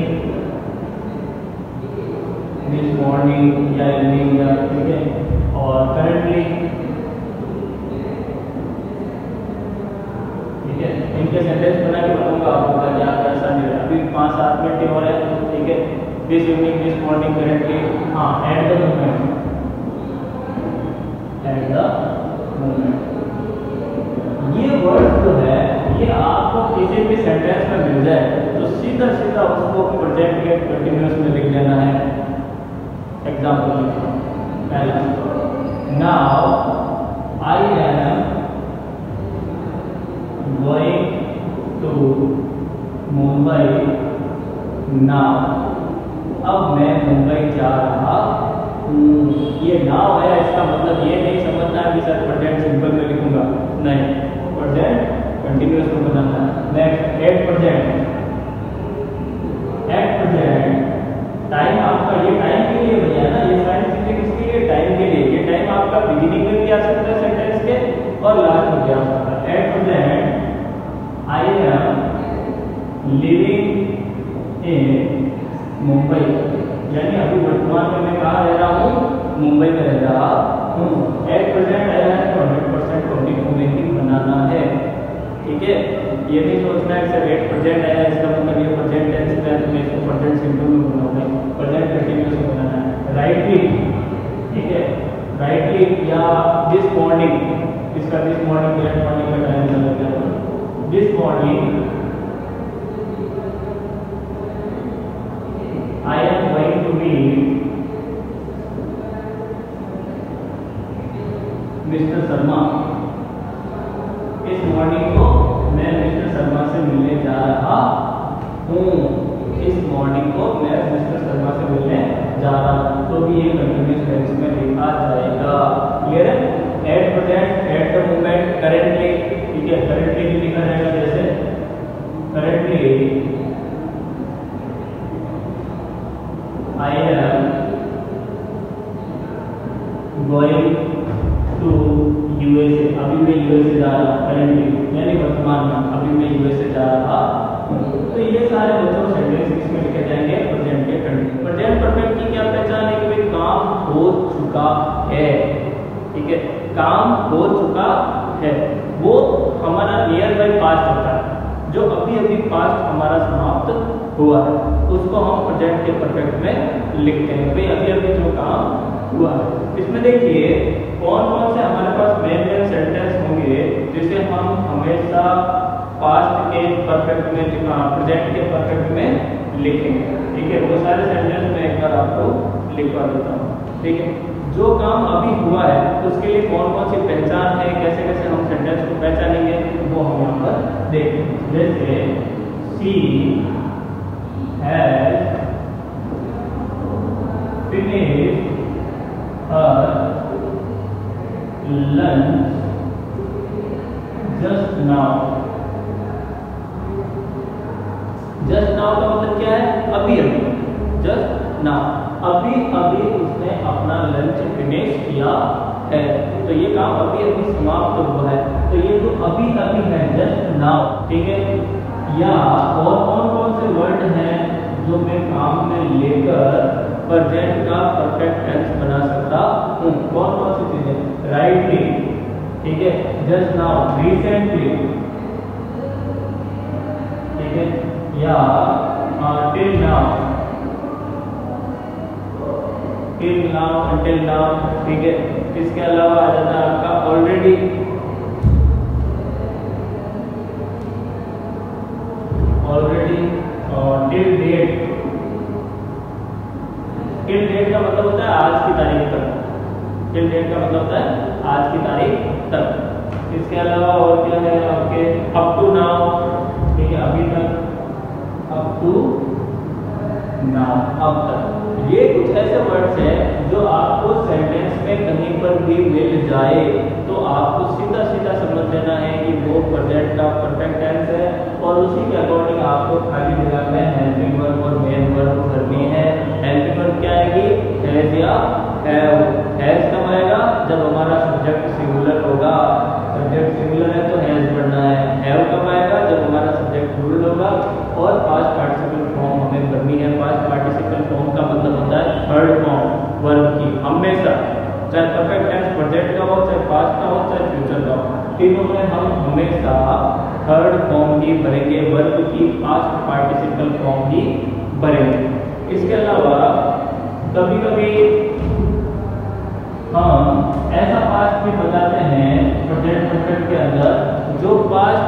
this morning या इवनिंग या, ठीक है, और करंटली, ठीक है। इनके सेंटेंस बना के बताऊंगा आपको क्या कैसा नहीं है। अभी 5-7 मिनट और है, ठीक है। This evening, this morning, currently, हाँ at the moment, at the moment. ये वर्ड जो है ये आपको किसी भी सेंटेंस में मिल जाए तो सीधा सीधा उसको प्रेजेंट के कंटिन्यूअस में लिख देना है। एग्जाम्पल पहला, now I am going to Mumbai now, अब मैं मुंबई जा रहा हूँ। ये नाउ है, इसका मतलब ये नहीं समझना है कि सर प्रेजेंट सिंपल में लिखूंगा, नहीं, प्रेजेंट कंटिन्यूअस में बनाना है। Next, at present, at present, time आपका, ये टाइम के लिए भैया ना, ये सारी चीजें किसके लिए, टाइम के लिए। ये टाइम आपका बिगिनिंग में भी आ सकता है सेंटेंस के और लास्ट में भी आ सकता है। At present I am living in Mumbai, यानी अभी वर्तमान में मैं कहाँ रह रहा हूँ, मुंबई में रह रहा हूँ। एट प्रेजेंट आया है तो 100% कंटिन्यू बनाना है, ठीक है। ये नहीं सोचना है सर एट प्रेजेंट आया इसका मतलब ये प्रेजेंट टेंस में है तो मैं इसको प्रेजेंट सिंपल में बनाऊंगा, प्रेजेंट कंटिन्यूअस में बनाना है। राइटली, ठीक है, राइटली या दिस मॉर्निंग, इसका दिस मॉर्निंग, दैट मॉर्निंग का टाइम लग जाएगा। This morning I am going to meet mister Sharma, इस मॉर्निंग को मैं मिस्टर शर्मा से मिलने जा रहा हूँ, इस मॉर्निंग को मैं मिस्टर शर्मा से मिलने जा रहा हूँ, तो भी ये कंटिन्यूअस टेंस में लिखा जाएगा। क्लियर है? At present, eight the moment, currently, ठीक है, करेंटली भी लिखा जाएगा, जैसे currently I am going to USA, अभी मैं USA जा रहा हूँ, करेंटली यानी वर्तमान में अभी मैं USA जा रहा हूँ। तो ये सारे बच्चों सेंटेंस इसमें लिखे जाएंगे प्रेजेंट के कंटिन्यू। प्रेजेंट परफेक्ट की क्या पहचान है कि भाई काम हो चुका है, ठीक है, काम हो चुका है, वो हमारा नियर बाई पास्ट होता है, जो अभी अभी पास्ट हमारा समाप्त हुआ है उसको हम प्रेजेंट के परफेक्ट में लिखते हैं, भाई अभी अभी जो काम हुआ है। इसमें देखिए कौन कौन से हमारे पास मेन मेन सेंटेंस होंगे जिसे हम हमेशा पास्ट के परफेक्ट में, प्रेजेंट के परफेक्ट में लिखेंगे, ठीक है। वो सारे सेंटेंस मैं एक बार आपको लिखवा देता हूँ, ठीक है। जो काम अभी हुआ है उसके लिए कौन कौन सी पहचान है, कैसे कैसे हम सेंटेंस को पहचानेंगे, वो हम यहाँ पर देखेंगे। जैसे सी has finished her lunch just now। just now का मतलब क्या है, अभी अभी, just now, अभी अभी उसने अपना लंच फिनिश किया है, तो ये काम अभी अभी समाप्त हुआ है, तो ये जो अभी अभी है just now, ठीक है। या और कौन कौन से वर्ड हैं जो मैं काम में लेकर प्रेजेंट का परफेक्ट टेंस बना सकता हूँ, कौन कौन सी चीजें, राइटली, ठीक है, जस्ट नाउ, रिसेंटली, ठीक है, या till now, till now, until now, ठीक है। इसके अलावा आ जाता है आपका ऑलरेडी, ऑलरेडी, और टिल डेट। टिल डेट का मतलब होता है आज की तारीख तक, टिल डेट का मतलब होता है आज की तारीख तक। इसके अलावा और क्या है आपके, अप टू नाउ, ठीक है, अभी तक, अप टू नाउ, अब तक। ये कुछ ऐसे वर्ड्स हैं जो आपको सेंटेंस में कहीं पर भी मिल जाए तो आपको सीधा सीधा समझ लेना है कि वो प्रेजेंट का परफेक्ट टेंस है, और उसी के अकॉर्डिंग आपको खाली जगह में हेल्पिंग वर्ब और मेन वर्ब करनी है। हेल्पिंग वर्ब क्या आएगी? हैज या हैव। हैज कब आएगा? जब हमारा सब्जेक्ट सिंगुलर होगा। सब्जेक्ट सिंगुलर है तो हैज पढ़ना है। हैव कब आएगा? जब हमारा सब्जेक्ट प्लूरल होगा। और पास्ट पार्टिसिपल फॉर्म हमें करनी है। पास्ट पार्टिसिपल फॉर्म का मतलब होता है थर्ड फॉर्म वर्ब की, हमेशा, चाहे परफेक्ट टेंस प्रेजेंट का हो, चाहे पास्ट का हो, चाहे फ्यूचर का हो, तीनों में हम हमेशा थर्ड फॉर्म ही भरेंगे, वर्ब की पास्ट पार्टिसिपल फॉर्म ही भरेंगे। इसके अलावा कभी कभी हम ऐसा पास्ट भी बताते हैं प्रेजेंट परफेक्ट के अंदर जो पास्ट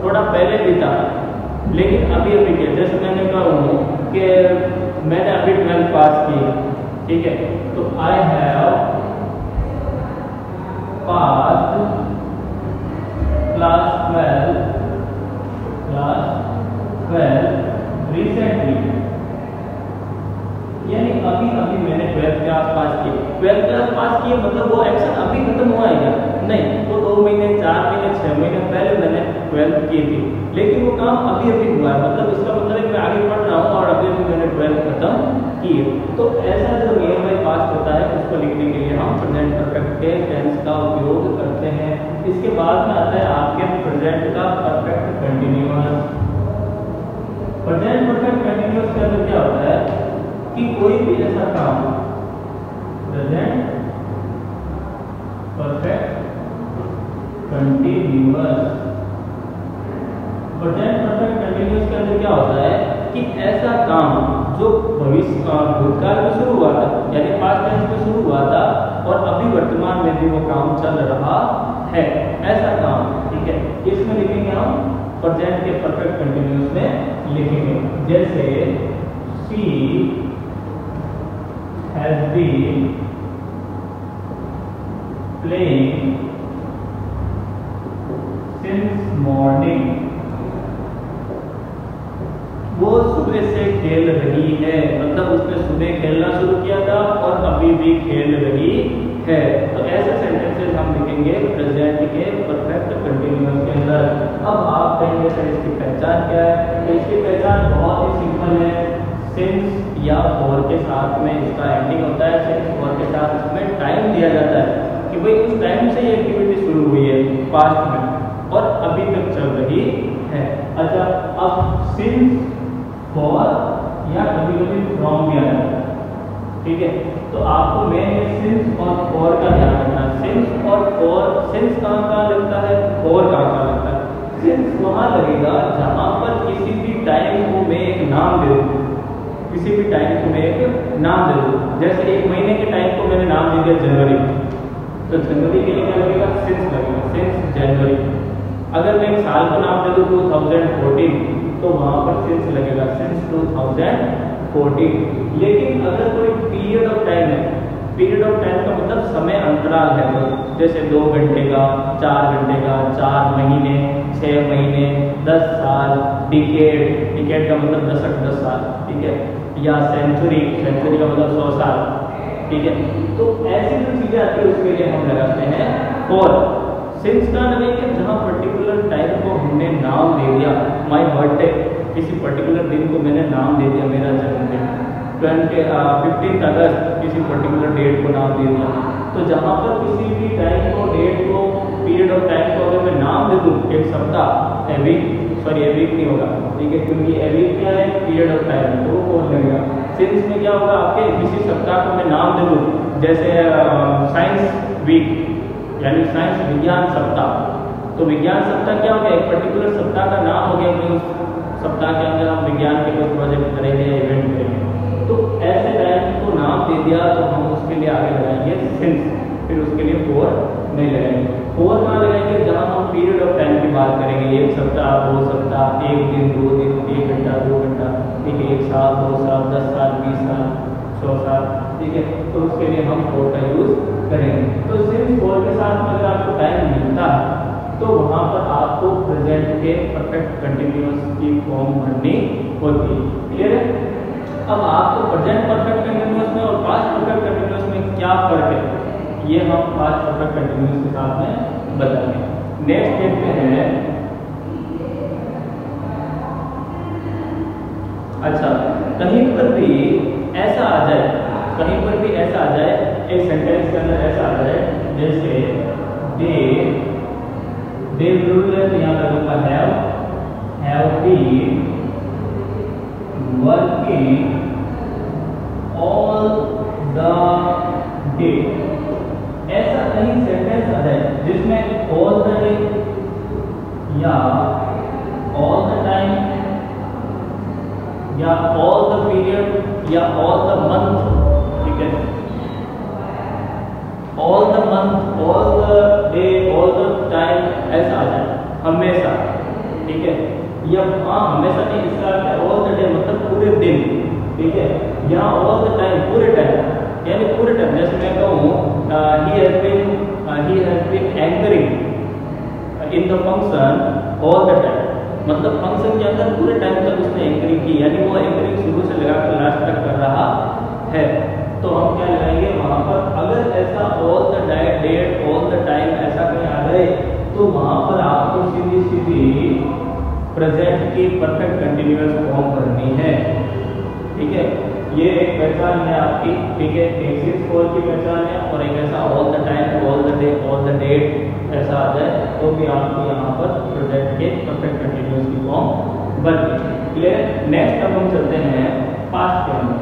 थोड़ा पहले भी था लेकिन अभी अभी किया। जैसे मैंने कहा हूँ कि मैंने अभी 12th पास की, ठीक है, तो I have passed class 12 recently, यानी अभी अभी मैंने 12th क्लास पास की। 12th क्लास पास की मतलब वो एक्शन अभी खत्म हुआ है क्या? नहीं, वो 2 महीने 4 महीने 6 महीने पहले मैंने 12th की थी, लेकिन वो काम अभी अभी हुआ है। मतलब इसका मतलब है कि मैं आगे पढ़ रहा हूँ और अभी अभी मैंने 12th खत्म की है। तो ऐसा जो नियर बाय पास्ट होता है उसको लिखने के लिए हम प्रेजेंट परफेक्ट के टेंस का उपयोग करते हैं। इसके बाद में आता है आपके प्रेजेंट का perfect continuous. Present perfect continuous के अंदर क्या होता है कि कोई भी ऐसा काम, present perfect continuous, present perfect continuous के अंदर क्या होता है कि ऐसा काम जो भविष्य का भूतकाल में शुरू हुआ था, यानी पास्ट टेंस में शुरू हुआ था और अभी वर्तमान में भी वो काम चल रहा है, ऐसा काम, ठीक है, इसमें लिखेंगे हम प्रेजेंट के परफेक्ट कंटिन्यूअस में लिखेंगे। जैसे she has been playing since morning, वो सुबह से खेल रही है, मतलब उसने सुबह खेलना शुरू किया था और अभी भी खेल रही है। तो ऐसे सेंटेंसेस हम लिखेंगे प्रेजेंट के परफेक्ट कंटिन्यूअस के अंदर। अब आप कहेंगे सर इसकी पहचान क्या है? तो इसकी पहचान बहुत ही सिंपल है। सिंस या फॉर के साथ में इसका एंडिंग होता है। सिंस फॉर के साथ इसमें टाइम दिया जाता है कि भाई उस टाइम से ये एक्टिविटी शुरू हुई है पास्ट में और अभी तक चल रही है। अच्छा, अब सिंस फॉर या कभी कभी फ्रॉम भी आ जाता है, ठीक है, तो आपको मेन सिंस और फॉर का ध्यान रखना। सिंस और फॉर, सिंस कहाँ लगता है, फॉर कहाँ लगता है। सिंस वहाँ लगेगा जहाँ पर किसी भी टाइम को मैं एक नाम दे दूँ, किसी भी टाइम को मैं एक नाम दे दूँ। जैसे एक महीने के टाइम को मैंने नाम दे दिया जनवरी, तो जनवरी के लिए क्या लगेगा? सिंस लगेगा, सिंस जनवरी। अगर मैं एक साल को नाम दे दूँ 2014, तो वहां पर सिंस लगेगा, सिंस 2014। लेकिन अगर कोई पीरियड ऑफ टाइम है, पीरियड ऑफ टाइम का मतलब समय अंतराल है, तो जैसे 2 घंटे का, 4 घंटे का, 4 महीने, 6 महीने, 10 साल, डिकेड, डिकेड का मतलब दशक, 10 साल, ठीक है, या सेंचुरी, सेंचुरी का मतलब 100 साल, ठीक है। तो ऐसी जो चीजें आती है उसके लिए हम लगाते हैं फॉर। सिंस का लगेगा जहाँ पर्टिकुलर टाइम को हमने नाम दे दिया, माय बर्थडे, किसी पर्टिकुलर दिन को मैंने नाम दे दिया, मेरा जन्मदिन 15 अगस्त, किसी पर्टिकुलर डेट को नाम दे दिया। तो जहाँ पर किसी भी टाइम को, डेट को, पीरियड ऑफ टाइम को अगर मैं नाम दे दूँ, एक सप्ताह, a week, sorry a week नहीं होगा, ठीक है, क्योंकि ए वीक क्या है, पीरियड ऑफ टाइम, तो वो कौन लगेगा। सिंस में क्या होगा, आपके किसी सप्ताह को मैं नाम दे दूँ, जैसे साइंस वीक, यानी साइंस विज्ञान सप्ताह, तो विज्ञान सप्ताह क्या हो गया, एक पर्टिकुलर सप्ताह का नाम हो गया कि उस सप्ताह के अंदर हम विज्ञान के कोई प्रोजेक्ट करेंगे या इवेंट करेंगे। तो ऐसे टाइम को नाम दे दिया तो हम उसके लिए आगे लगाएंगे सिंस, फिर उसके लिए फॉर नहीं लगाएंगे। फॉर कहाँ लगाएंगे, जहाँ हम पीरियड ऑफ टाइम की बात करेंगे, 1 सप्ताह, 2 सप्ताह, 1 दिन, 2 दिन, 1 घंटा, 2 घंटा, ठीक है, 1 साल, 2 साल, 10 साल, 20 साल, 100 साल, ठीक है, तो उसके लिए हम फॉर का यूज करेंगे। तो सिंस फॉर के साथ अगर आपको टाइम मिलता है तो वहां पर आपको प्रेजेंट के परफेक्ट कंटिन्यूअस की फॉर्म भरनी होती है। क्लियर है? अब आपको प्रेजेंट परफेक्ट कंटीन्यूअस में और पास्ट परफेक्ट कंटीन्यूअस में क्या फर्क है, ये हम पास्ट परफेक्ट कंटीन्यूअस के साथ में बताएंगे। नेक्स्ट देखते हैं। अच्छा, कहीं पर भी ऐसा आ जाए, कहीं पर भी ऐसा आ जाए, एक सेंटेंस के अंदर ऐसा आ जाए जैसे दे रूल है, तो यहाँ लगूंगा have been working all the day. ऐसा कहीं सेंटेंस आ जाए जिसमें ऑल द डे या ऑल द टाइम या ऑल द पीरियड या ऑल द मंथ, ठीक है, all the month, all the day, all the time, ऐसा आ जाए हमेशा, ठीक है, या हाँ हमेशा नहीं, इसका अर्थ है ऑल द डे मतलब पूरे दिन, ठीक है, या ऑल द टाइम पूरे टाइम, यानी पूरे टाइम। जैसे मैं कहूँ he has been anchoring in the function all the time, मतलब फंक्शन के अंदर पूरे टाइम तक उसने एंकरिंग की, यानी वो एंकरिंग शुरू से लेकर लास्ट तक कर रहा है। तो हम क्या लगाएंगे वहां पर, अगर ऐसा all the date all the time ऐसा कहीं आ जाए तो वहां पर आपको सीधी सीधी प्रेजेंट की परफेक्ट कंटीन्यूअस फॉर्म भरनी है, ठीक है। ये एक पहचान है आपकी, ठीक है, एक 6-4 की पहचान है, और एक ऐसा all the time, all the day, all the date ऐसा आ जाए तो भी आपको यहाँ पर प्रेजेंट के परफेक्ट कंटीन्यूअस की फॉर्म बन गई। क्लियर। नेक्स्ट अब हम चलते हैं पास्ट के अंदर।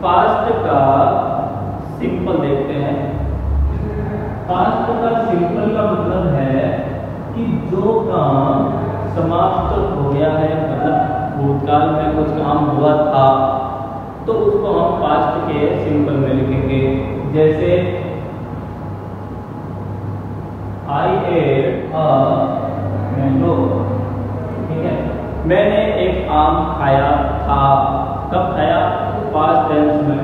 पास्ट का सिंपल देखते हैं। पास्ट का सिंपल का मतलब है कि जो काम समाप्त हो गया है, मतलब भूतकाल में कुछ काम हुआ था, तो उसको हम पास्ट के सिंपल में लिखेंगे। जैसे आई एट अ मैंगो, ठीक है, मैंने एक आम खाया था। कब खाया? पास्ट टेंस में,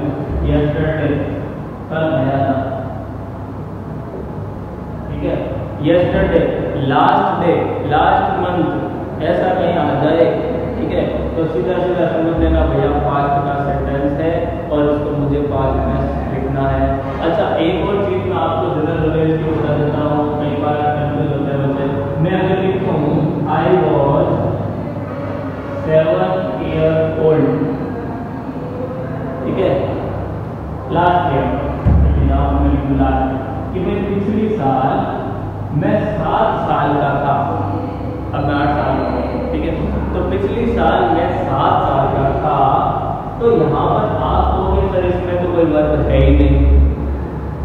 यस्टरडे, कल खाया था, ठीक है, yesterday, last day, last month, ऐसा कहीं आ जाए, ठीक है, तो सीधा सीधा समझ लेना भैया पास्ट का सेंटेंस है और उसको मुझे पास्ट में लिखना है। अच्छा, एक और चीज मैं आपको जनरल नॉलेज की बता देता हूँ, कई बार कंफ्यूज होते हैं बच्चे। मैं अगर लिखूँ आई वॉज 7 years old, ठीक है, लास्ट ईयर, कि मैं पिछली साल मैं 7 साल का था, अब मैं 8 साल का हूँ, ठीक है, तो पिछली साल मैं 7 साल का था। तो यहाँ पर आप कहोगे सर इसमें तो कोई वर्ब है ही नहीं,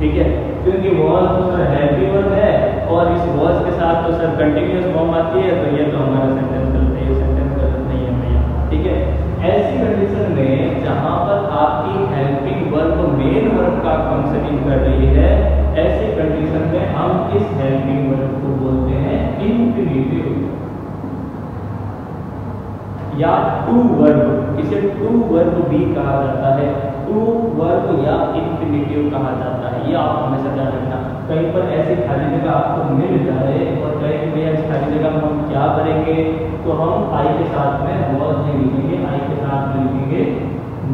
ठीक है, क्योंकि वॉज तो सर हेल्पी वर्ब है और इस वॉज के साथ तो सर कंटिन्यूअस फॉर्म आती है, तो ये तो हमारा सेंटेंस गलत है, ये सेंटेंस गलत नहीं है भैया, ठीक है। ऐसी कंडीशन में जहां पर आपकी हेल्पिंग वर्ब मेन वर्ब का फंक्शनिंग कर रही है, ऐसी कंडीशन में हम इस हेल्पिंग वर्ब को बोलते हैं इंफिनिटिव या टू वर्ब। इसे टू वर्ब भी कहा जाता है, टू वर्ब या इंफिनिटिव कहा जाता है, ये आप हमेशा ध्यान रखना। कहीं पर ऐसी खाली जगह आपको मिल जाए और कहीं भैया इस खाली जगह में हम क्या करेंगे, तो हम आई के साथ में वॉज नहीं लिखेंगे, आई के साथ में लिखेंगे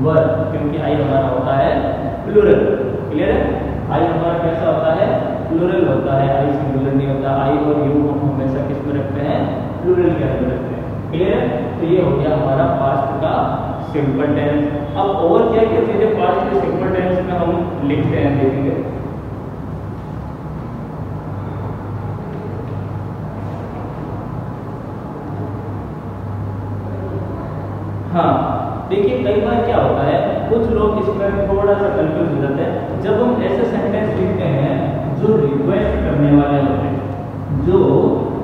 वर्ब, क्योंकि आई हमारा होता है प्लूरल। क्लियर है? आई हमारा कैसा होता है? प्लूरल होता है, आई सिंगुलर नहीं होता। आई और यू हम हमेशा किस में रखते हैं? प्लूरल के अंदर रखते हैं। क्लियर है? तो ये हो गया हमारा पास्ट का सिंपल टेंस। अब और क्या क्या चीजें पास्ट के सिंपल टेंस में हम लिखते हैं देखेंगे। हाँ, देखिए कई बार क्या होता है, कुछ लोग इसमें थोड़ा सा कंफ्यूज हो जाते हैं। जब हम ऐसे सेंटेंस लिखते हैं जो रिक्वेस्ट करने वाले होते हैं, जो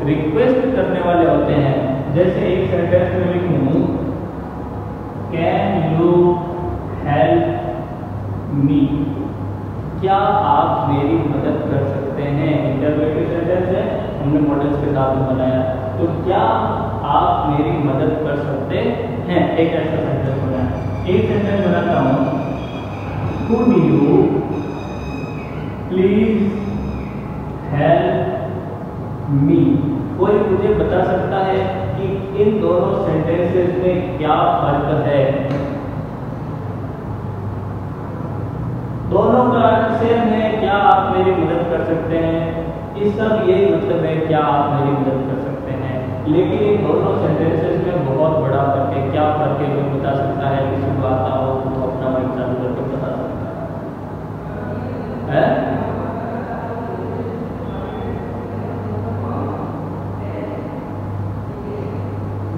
रिक्वेस्ट करने वाले होते हैं, जैसे एक सेंटेंस में लिखूं कैन यू हेल्प मी, क्या आप मेरी मदद कर सकते हैं। इंटररोगेटिव सेंटेंस है, हमने मॉडल्स के साथ में बनाया, तो क्या आप मेरी मदद कर सकते हैं, एक ऐसा सेंटेंस बनाया। एक सेंटेंस बनाता हूं, could you please help me, कोई मुझे बता सकता है कि इन दोनों सेंटेंसेस में क्या फर्क है? दोनों का अर्थ सेम है, क्या आप मेरी मदद कर सकते हैं? इस सब यही मतलब है, क्या आप मेरी मदद कर सकते हैं। लेकिन इन दोनों सेंटेंसेस में बहुत बड़ा फर्क है। क्या फर्क है कोई बता सकता है? किसी को आता हो तो अपना माइक चालू करके बता सकता है?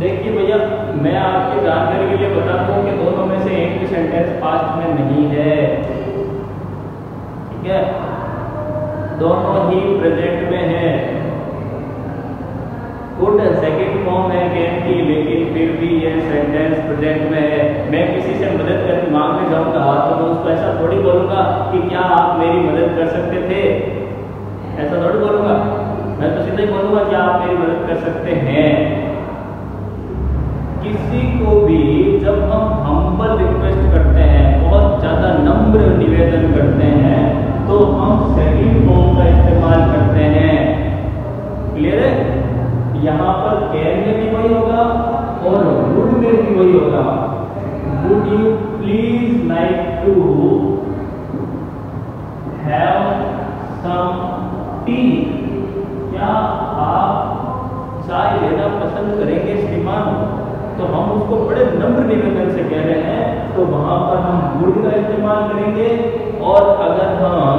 देखिए भैया, मैं आपकी जानकारी के लिए बताता हूँ कि दोनों में से एक भी सेंटेंस पास्ट में नहीं है, ठीक है? दोनों ही प्रेजेंट में है। गुड सेकंड फॉर्म है कैन की, लेकिन फिर भी ये सेंटेंस प्रेजेंट में है। मैं किसी से मदद कर मांगने जाऊंगा तो मैं उसको ऐसा थोड़ी बोलूंगा कि क्या आप मेरी मदद कर सकते थे, ऐसा थोड़ी बोलूंगा। मैं तो सीधा ही बोलूंगा क्या आप मेरी मदद कर सकते हैं। किसी को भी जब हम हम्बल रिक्वेस्ट करते हैं, बहुत ज्यादा नम्र निवेदन करते हैं, तो हम सेकंड फॉर्म का इस्तेमाल करते हैं। क्लियर है? यहाँ पर कैन में भी वही होगा और वुड में भी वही होगा। Would you please like to have some tea? क्या आप चाय लेना पसंद करेंगे श्रीमान? तो हम उसको बड़े नम्र निवेदन से कह रहे हैं, तो वहां पर हम वुड का इस्तेमाल करेंगे। और अगर हम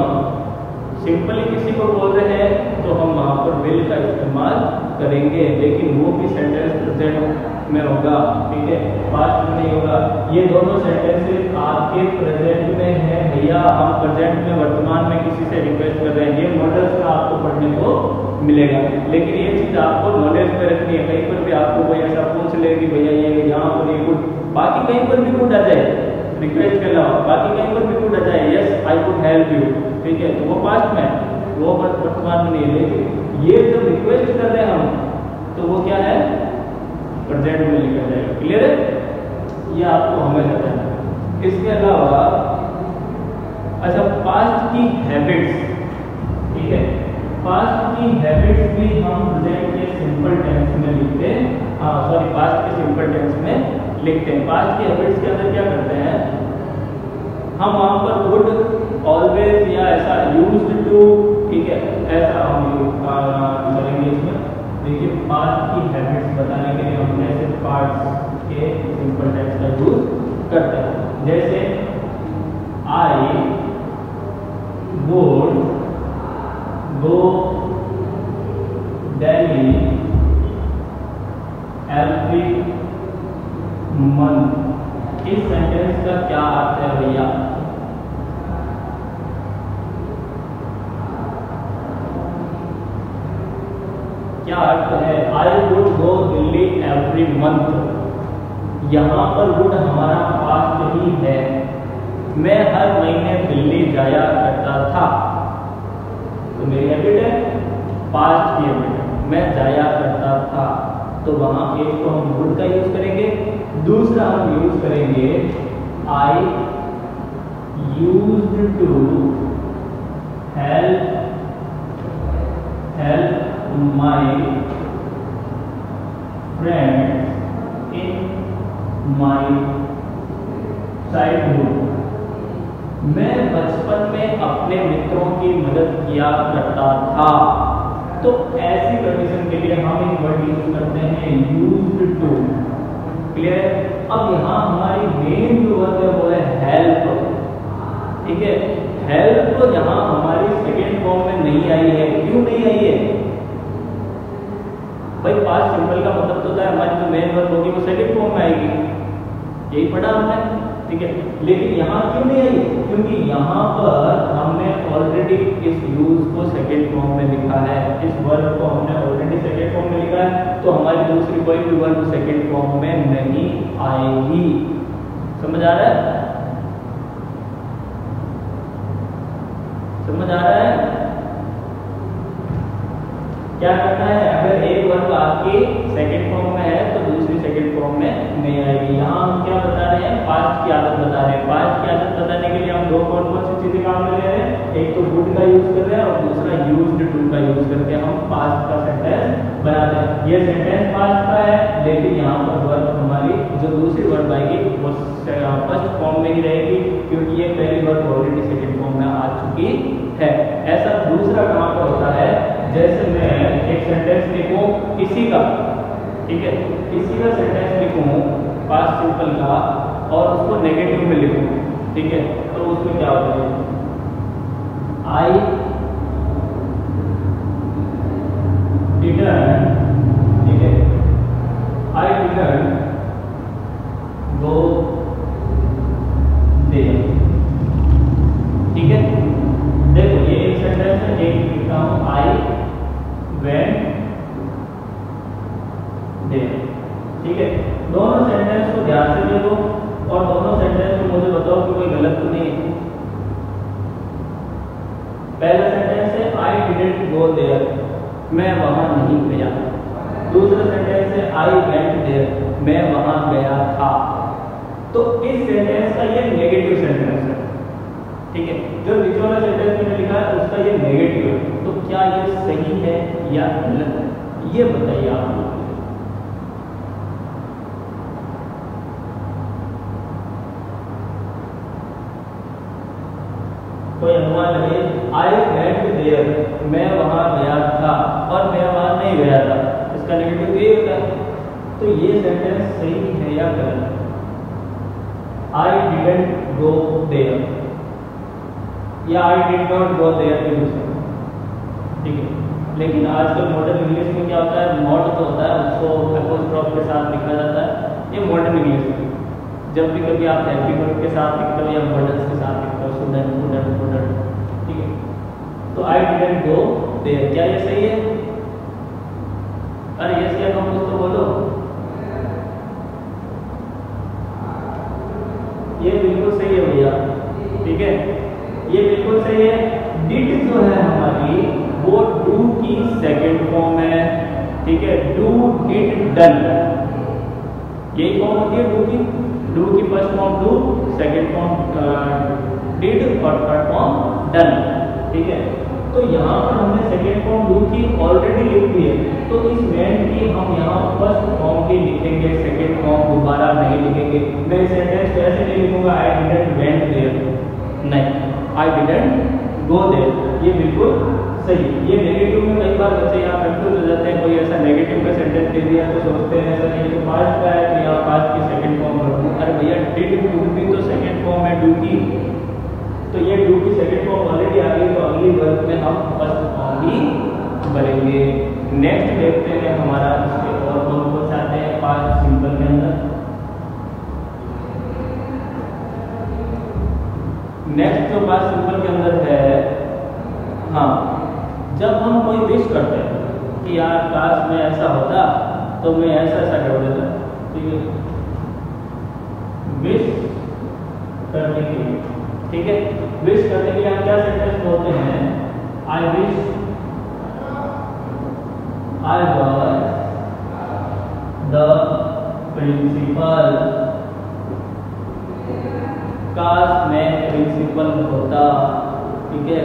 सिंपली किसी को बोल रहे हैं तो हम वहां पर विल का इस्तेमाल करेंगे, लेकिन वो भी सेंटेंस प्रेजेंट में होगा, ठीक है? पास्ट में नहीं होगा। ये दोनों सेंटेंसेस आपके प्रेजेंट में है भैया। हम प्रेजेंट में वर्तमान में किसी से रिक्वेस्ट कर रहे हैं। ये मॉडल्स में आपको पढ़ने को मिलेगा, लेकिन ये चीज आपको नॉलेज में रखनी है। कहीं पर भी आपको कोई ऐसा पूछ ले कि भैया ये यहाँ पर ये गुड, बाकी कहीं पर भी गुड आ जाए रिक्वेस्ट के अलावा, बाकी कहीं पर भी गुड आ जाए, yes I could help you, ठीक है? तो वो पास्ट में, वो वर्तमान में नहीं है। लेकिन ये जब रिक्वेस्ट कर रहे हैं हम, तो वो क्या है? प्रेजेंट में लिखा जाएगा। क्लियर है? ये आपको हमेशा करना है। इसके अलावा अच्छा, पास्ट की हैबिट्स, ठीक है? पास्ट की हैबिट्स भी हम प्रेजेंट के सिंपल टेंस में लिखते हैं, सॉरी पास्ट के सिंपल टेंस में लिखते हैं। पास्ट की हैबिट्स के अंदर क्या करते हैं हम? वहां पर वुड, ऑलवेज या ऐसा यूज्ड टू, ठीक है, ऐसा हम करेंगे इसमें। देखिए पास्ट की हैबिट्स बताने के लिए हम ऐसे पार्ट्स के सिंपल टेंस का यूज करते हैं। जैसे I would go Delhi every month. इस सेंटेंस का क्या अर्थ है भैया? क्या अर्थ है? I would go Delhi every month. यहाँ पर वुड हमारा पास्ट ही है। मैं हर महीने दिल्ली जाया करता था, तो मेरी हैबिट है, पास्ट की हैबिट है, मैं जाया करता था। तो वहां एक तो हम वुड का यूज करेंगे, दूसरा हम यूज करेंगे I used to help my friends in my childhood. मैं बचपन में अपने मित्रों की मदद किया करता था। तो ऐसी कंडीशन के लिए हम एक वर्ड यूज करते हैं यूज्ड टू। क्लियर? अब यहाँ हमारी मेन जो वर्ड है वो है हेल्प, ठीक है? हेल्प यहाँ हमारी सेकेंड फॉर्म में नहीं आई है। क्यों नहीं आई है भाई? पास्ट सिंपल का मतलब तो होता है हमारी जो मेन वर्ड होगी वो सेकेंड फॉर्म में आएगी, यही पढ़ा हमने, ठीक है? लेकिन यहाँ क्यों नहीं आई? क्योंकि यहाँ पर हमने ऑलरेडी इस यूज को सेकेंड फॉर्म में लिखा है, इस वर्ब को हमने ऑलरेडी सेकेंड फॉर्म में लिखा है, तो हमारी दूसरी कोई भी वर्ब सेकेंड फॉर्म में नहीं आएगी। समझ आ रहा है? समझ आ रहा है? क्या करना है? अगर एक वर्ब आपकी सेकेंड फॉर्म में है तो दूसरी सेकेंड फॉर्म में नहीं आएगी। यहाँ हम क्या बता रहे हैं? पास्ट की आदत बता रहे हैं। पास्ट की आदत बताने के लिए हम दो कौन कौन सी चीजें काम में ले रहे हैं? एक तो वुड का यूज कर रहे हैं और दूसरा यूज्ड टू का यूज करके हम पास्ट का सेंटेंस बनाते ये सेंटेंस पास्ट का है, लेकिन यहाँ पर वर्ब हमारी जो दूसरी वर्ब आएगी वो फर्स्ट फॉर्म में ही रहेगी, क्योंकि ये पहली वर्ब ऑलरेडी सेकंड फॉर्म में आ चुकी है। ऐसा दूसरा कहाँ पर होता है, जैसे मैं एक सेंटेंस लिखूं किसी का, ठीक है, किसी का सेंटेंस लिखूं पास्ट सिंपल का और उसको नेगेटिव में लिखूं, ठीक है, तो उसमें क्या होता है, आई डिडंट, ठीक है, आई डिडंट गो देयर, ठीक है। देखो ये एक सेंटेंस है, एक लिखता हूं आई वेंट देयर, ठीक है। दोनों सेंटेंस को ध्यान से देखो और दोनों सेंटेंस में मुझे बताओ कि कोई गलत तो नहीं है। पहला सेंटेंस है आई डिडंट गो देयर, मैं वहां नहीं गया। दूसरा सेंटेंस है आई वेंट देयर, मैं वहां गया था। तो इस सेंटेंस का ये नेगेटिव सेंटेंस है, ठीक है। जो नीचे वाला सेंटेंस मैंने लिखा है उसका ये नेगेटिव है, तो क्या ये सही है या गलत है, ये बताइए आप लोग। कोई अनुमान लगे, आई वेंट देयर, मैं वहां गया था, और मैं वहां नहीं गया था, इसका नेगेटिव ये होता है। तो ये सेंटेंस सही है या गलत? आई डिडंट गो देयर या I did not go there भी हो सकता है, ठीक है। लेकिन आजकल मॉडर्न इंग्लिश में क्या होता है, नॉट तो होता है उसको एपोस्ट्रोफ के साथ लिखा जाता है, ये मॉडर्न इंग्लिश है। जब भी कभी आप हैप्पी वर्ड के साथ लिखते हो या वर्ड्स के साथ लिखते हो, स्टूडेंट स्टूडेंट स्टूडेंट, ठीक है। तो आई डिडंट गो देयर, क्या ये सही है? अरे यस या नो कुछ तो बोलो। ये बिल्कुल सही है भैया, ठीक है, ये बिल्कुल सही है। डिड जो है हमारी वो डू की सेकंड फॉर्म है, ठीक है। डू डिड डन, यही फॉर्म होती है डू की। डू की first form do, second form did और थर्ड फॉर्म डन, ठीक है। तो यहाँ पर हमने सेकंड फॉर्म डू की ऑलरेडी लिख दी है, तो इस वेंट की हम यहाँ फर्स्ट फॉर्म की लिखेंगे, सेकंड फॉर्म दोबारा नहीं लिखेंगे। मैं सेंटेंस कैसे नहीं लिखूंगा आई डिडंट वेंट देयर, नहीं, आई डिडंट गो देयर, ये बिल्कुल सही। ये नेगेटिव में कई बार बच्चे यहाँ कंफ्यूज हो जाते हैं, कोई ऐसा नेगेटिव का सेंटेंस दे दिया तो सोचते हैं ऐसा नहीं, तो पास्ट का है तो यहाँ पास्ट की सेकंड फॉर्म रखूँ। अरे भैया डिड डू भी तो सेकंड फॉर्म है डू की, तो ये डू की सेकंड फॉर्म ऑलरेडी आ गई, तो अगली वर्ब में हम फर्स्ट फॉर्म ही भरेंगे। नेक्स्ट देखते हैं हमारा इसके और कौन कौन से आते हैं पास्ट सिंपल के अंदर। नेक्स्ट जो पास्ट सिंपल के अंदर है, हाँ, जब हम कोई विश करते हैं कि यार काश में ऐसा होता तो मैं ऐसा ऐसा कर देता, ठीक है, विश करने के लिए, ठीक है, विश करने के लिए हम क्या सेंटेंस बोलते हैं, I wish I was the principal, काश मैं प्रिंसिपल होता, ठीक है।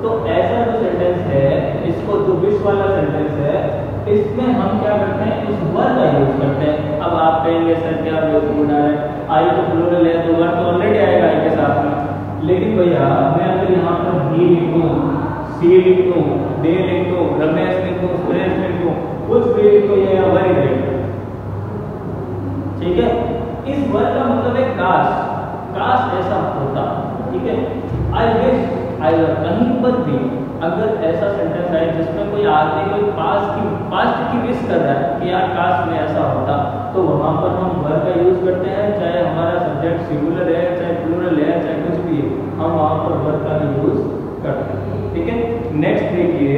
तो ऐसा जो सेंटेंस है, इसको जो विश वाला सेंटेंस है, इसमें हम क्या करते हैं, इस वर्ड का यूज करते हैं। अब आप कहेंगे सर क्या बेवकूफ है, आई तो प्लूरल है तो वर्ड तो ऑलरेडी आएगा आई के साथ में। लेकिन भैया मैं अगर यहाँ पर ही लिख दूँ, सी लिख दूँ, दे लिख दूँ, रमेश लिख दूँ, सुरेश लिख दूँ, कुछ भी लिख दूँ, ये वर्ड ही रहेगा, ठीक है। इस वर्ड का मतलब है काश, काश ऐसा होता, ठीक है। आई विश, आई कहीं पर भी अगर ऐसा सेंटेंस है जिसमें कोई आदमी कोई पास्ट की विश कर रहा है कि यार काश में ऐसा होता, तो वहां पर हम वर्ब का यूज करते हैं, चाहे हमारा सब्जेक्ट सिंगुलर है, चाहे प्लूरल है, चाहे कुछ भी है, हम वहां पर वर्ब का यूज करते हैं, ठीक है। नेक्स्ट देखिए,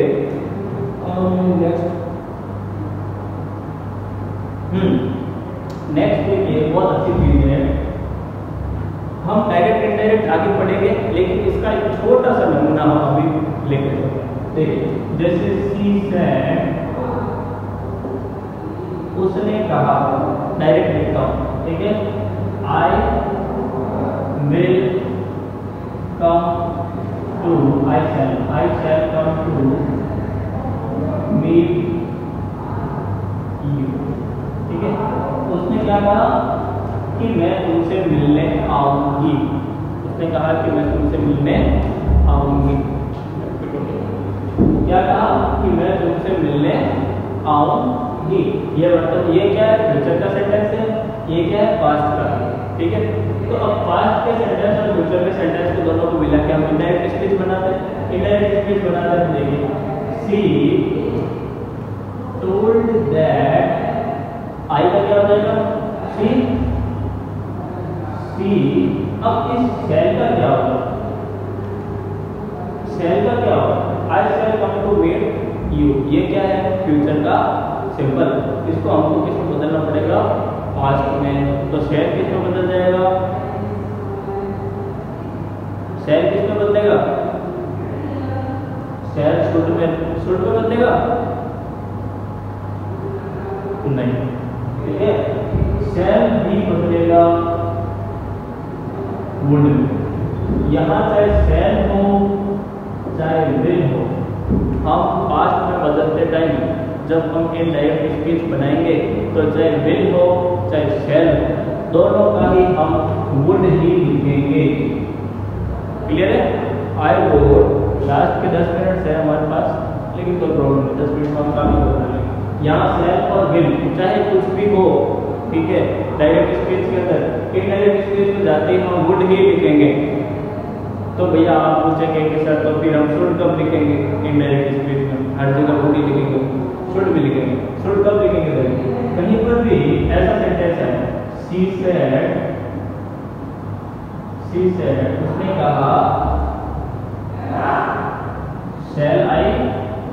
नेक्स्ट देखिए, बहुत अच्छी चीज है, हम डायरेक्ट इनडायरेक्ट आगे पढ़ेंगे, लेकिन इसका एक छोटा सा नमूना हम अभी लेके चलते हैं। देखिए, जैसे सी सेड, उसने कहा, डायरेक्ट लिखता हूं, ठीक है, I will come to, I shall come to meet क्या कहा कि मैं तुमसे मिलने आऊंगी, उसने कहा कि मैं तुमसे मिलने आऊंगी। क्या कहा कि मैं तुमसे मिलने आऊंगी। ये मतलब ये क्या है, फ्यूचर का सेंटेंस है, ये क्या है, पास्ट का। ठीक है, तो अब पास्ट के सेंटेंस और फ्यूचर के सेंटेंस को दोनों को मिला के हम इनडायरेक्ट स्पीच बनाते हैं। इनडायरेक्ट स्पीच बनाते हैं, देखिए सी टोल्ड दैट, आई का क्या हो जाएगा, सी। अब इस सेल का क्या होगा, सेल का क्या होगा, I shall come to meet you, ये क्या है, फ्यूचर का सिंबल। इसको हमको किसमें बदलना पड़ेगा, पास्ट में। तो सेल किसमें बदल जाएगा, सेल किसमें बदलेगा, सेल शुड में बदलेगा नहीं, ठीक है। सेल भी बदलेगा वुड में। यहाँ चाहे सेल हो चाहे विल हो, हम पास्ट में बदलते टाइम जब हम इनडायरेक्ट स्पीच बनाएंगे तो चाहे विल हो चाहे सेल, दोनों का ही हम वुड ही लिखेंगे। क्लियर है। आई वुड, लास्ट के 10 मिनट है हमारे पास, लेकिन कोई प्रॉब्लम नहीं, 10 मिनट में हम काम कर लेंगे। यहाँ सेल और विल चाहे कुछ भी हो, ठीक है, डायरेक्ट स्पीच के अंदर इनडायरेक्ट स्पीच में जाते ही हम वुड ही लिखेंगे। तो भैया आप पूछेंगे कि सर तो फिर हम शुड कब लिखेंगे, इनडायरेक्ट स्पीच में हर जगह वुड ही लिखेंगे, शुड भी लिखेंगे, शुड कब लिखेंगे, कहीं पर भी ऐसा सेंटेंस है, शी सेड, उसने कहा शैल आई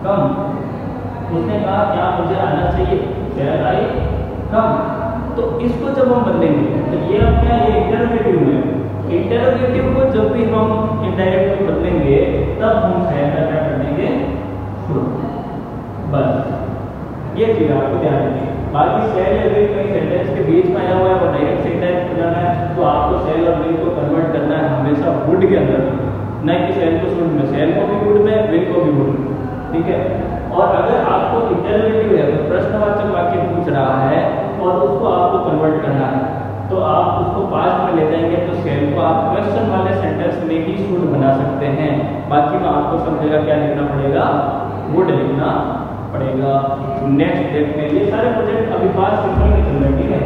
कम, उसने कहा क्या मुझे आना चाहिए, शैल आई कम। तो इसको जब हम बदलेंगे तो ये अब क्या, ये इंटरोगेटिव है, इंटरोगेटिव को जब भी हम इनडायरेक्ट में बदलेंगे तब हम शैल का क्या कर देंगे, शुड। बस ये चीज आपको ध्यान रखनी है। बाकी सेल या विल कहीं सेंटेंस के बीच में आया हुआ है, वो डायरेक्ट सेंटेंस बनाना है, तो आपको सेल और विल को कन्वर्ट करना है हमेशा वुड के अंदर, न कि सेल को शुड में। सेल को भी वुड में, विल को भी वुड में, ठीक है। और अगर आपको इंटरोगेटिव है, प्रश्नवाचक वाक्य पूछ रहा है और उसको आपको कन्वर्ट करना है, तो आप उसको पास्ट में ले जाएंगे तो सेल को आप क्वेश्चन वाले सेंटेंस में ही शुड बना सकते हैं। बाकी में आपको सब जगह क्या लिखना पड़ेगा, वुड लिखना पड़ेगा। नेक्स्ट देखते हैं, ये सारे प्रोजेक्ट अभी पास्ट सिंपल में चल रहे हैं, ठीक है।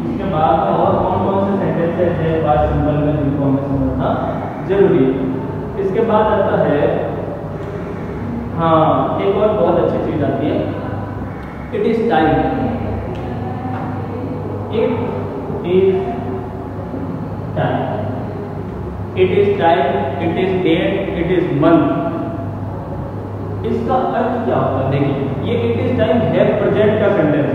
इसके बाद में और कौन कौन से सेंटेंसेस है पास्ट सिंपल में जिनको हमें समझना जरूरी है। इसके बाद आता है, हाँ एक और बहुत अच्छी चीज आती है, it is time, it is time, it is time, it is date, it is month. इसका अर्थ क्या होता है, देखिए ये इट इज टाइम है प्रेजेंट का सेंटेंस,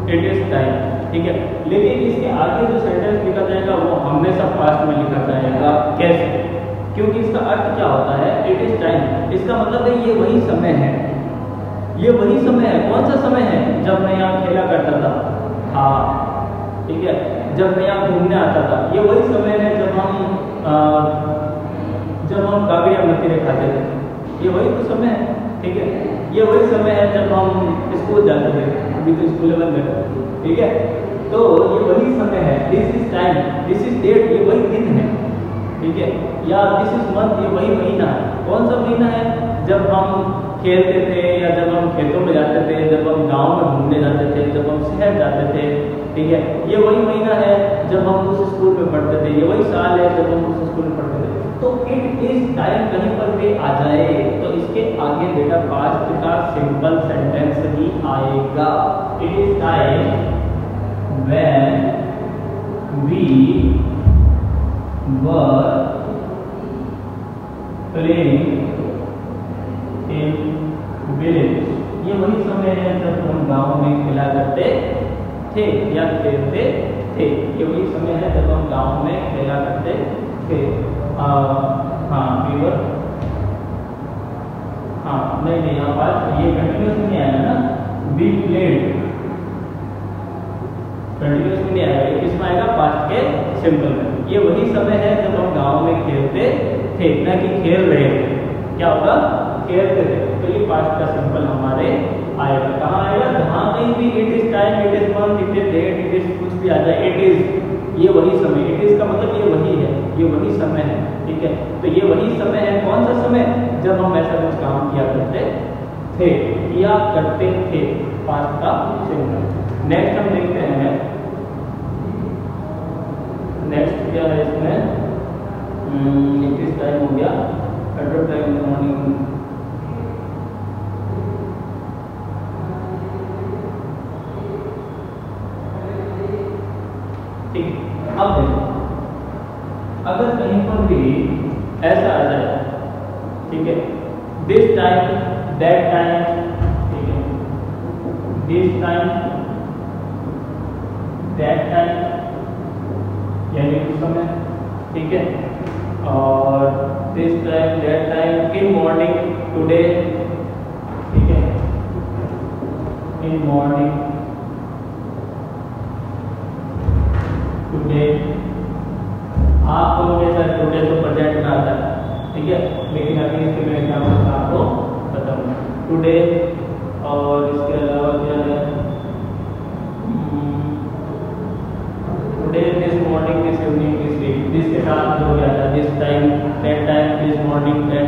इट इज टाइम, ठीक है। लेकिन इसके आगे जो सेंटेंस लिखा जाएगा वो हमेशा पास्ट में लिखा जाएगा। कैसे, क्योंकि इसका अर्थ क्या होता है, इट इज टाइम, इसका मतलब है ये वही समय है, ये वही समय है। कौन सा समय है, जब मैं यहाँ खेला करता था, हाँ ठीक है, जब मैं यहाँ घूमने आता था, ये वही समय है जब हम कागड़िया मतीरे खाते थे, ये वही तो समय है, ठीक है। ये वही समय है जब हम स्कूल जाते थे, अभी तो स्कूल बंद है, ठीक है। तो ये वही समय है, this is time, this is date, ये वही दिन है, ठीक है। या दिस इज मंथ, ये वही महीना है। कौन सा महीना है, जब हम खेलते थे या जब हम खेतों में जाते थे, जब हम गांव में घूमने जाते थे, जब हम शहर जाते थे, ठीक है। ये वही महीना है जब हम उस स्कूल में पढ़ते थे, ये वही साल है जब हम उस स्कूल में पढ़ते थे। तो इट इज टाइम कहीं पर भी आ जाए तो इसके आगे बेटा पास्ट का सिंपल सेंटेंस ही आएगा। It is time when we were playing in village, ये वही समय है जब हम गांव में खेला करते थे या खेलते थे, ये वही समय है जब हम गांव में खेला करते थे। हाँ फीवर, हाँ नहीं यहाँ पर ये कंटिन्यूस नहीं आया ना, बी प्लेड कंटिन्यूस नहीं आएगा, किसमें आएगा, पास्ट के सिंपल में। ये वही समय है जब हम गांव में खेलते थे, ना कि खेल रहे थे। क्या होगा, खेलते थे। तो ये पास्ट का सिंपल हमारे आएगा, कहाँ आएगा, जहाँ कहीं भी it is time, it is month, it is date it is कुछ भी आ जाए, इट इज ये वही समय, इट इज का मतलब ये वही है, ये वही समय है, ठीक है। तो ये वही समय है, कौन सा समय, जब हम ऐसा कुछ काम किया करते थे, किया करते थे, पास्ट का सिंपल। नेक्स्ट हम देखते हैं, नेक्स्ट क्या है इसमें, इट इज टाइम हो गया, at time in the morning, ठीक। अब अगर कहीं पर भी ऐसा आ जाए, ठीक है, दिस टाइम, दैट टाइम, ठीक है, दिस टाइम, दैट टाइम, यानी उस समय, ठीक है, और this time, that time, in morning, today, ठीक है, इन मॉर्निंग, टुडे, आप कहोगे सर टुडे तो प्रेजेंट में आता है, ठीक है, लेकिन अभी इसके मैं एग्जाम्पल आपको बताऊंगा। टुडे, और इसके अलावा क्या है, today, this morning, this evening, this week, this के साथ जो गया था, this time, that time, this morning, that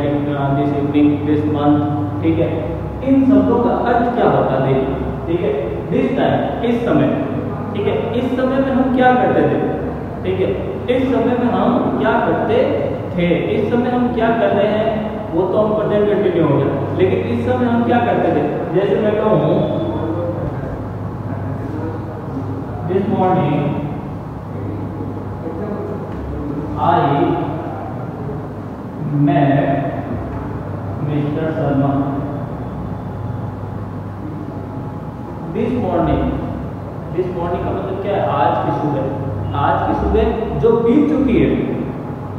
this evening, this month, ठीक है। इन शब्दों का अर्थ क्या होता है, ठीक है, दिस टाइम, इस समय, ठीक है, इस समय में हम क्या करते थे, ठीक है, इस समय में हम क्या करते थे, इस समय हम क्या कर rहे हैं, वो तो हम प्रेजेंट कंटिन्यू हो गया, लेकिन इस समय हम क्या करते थे, जैसे मैं कहूँ this morning I met mister Sharma, this morning, this morning का मतलब क्या है, आज की सुबह, आज की सुबह जो बीत चुकी है,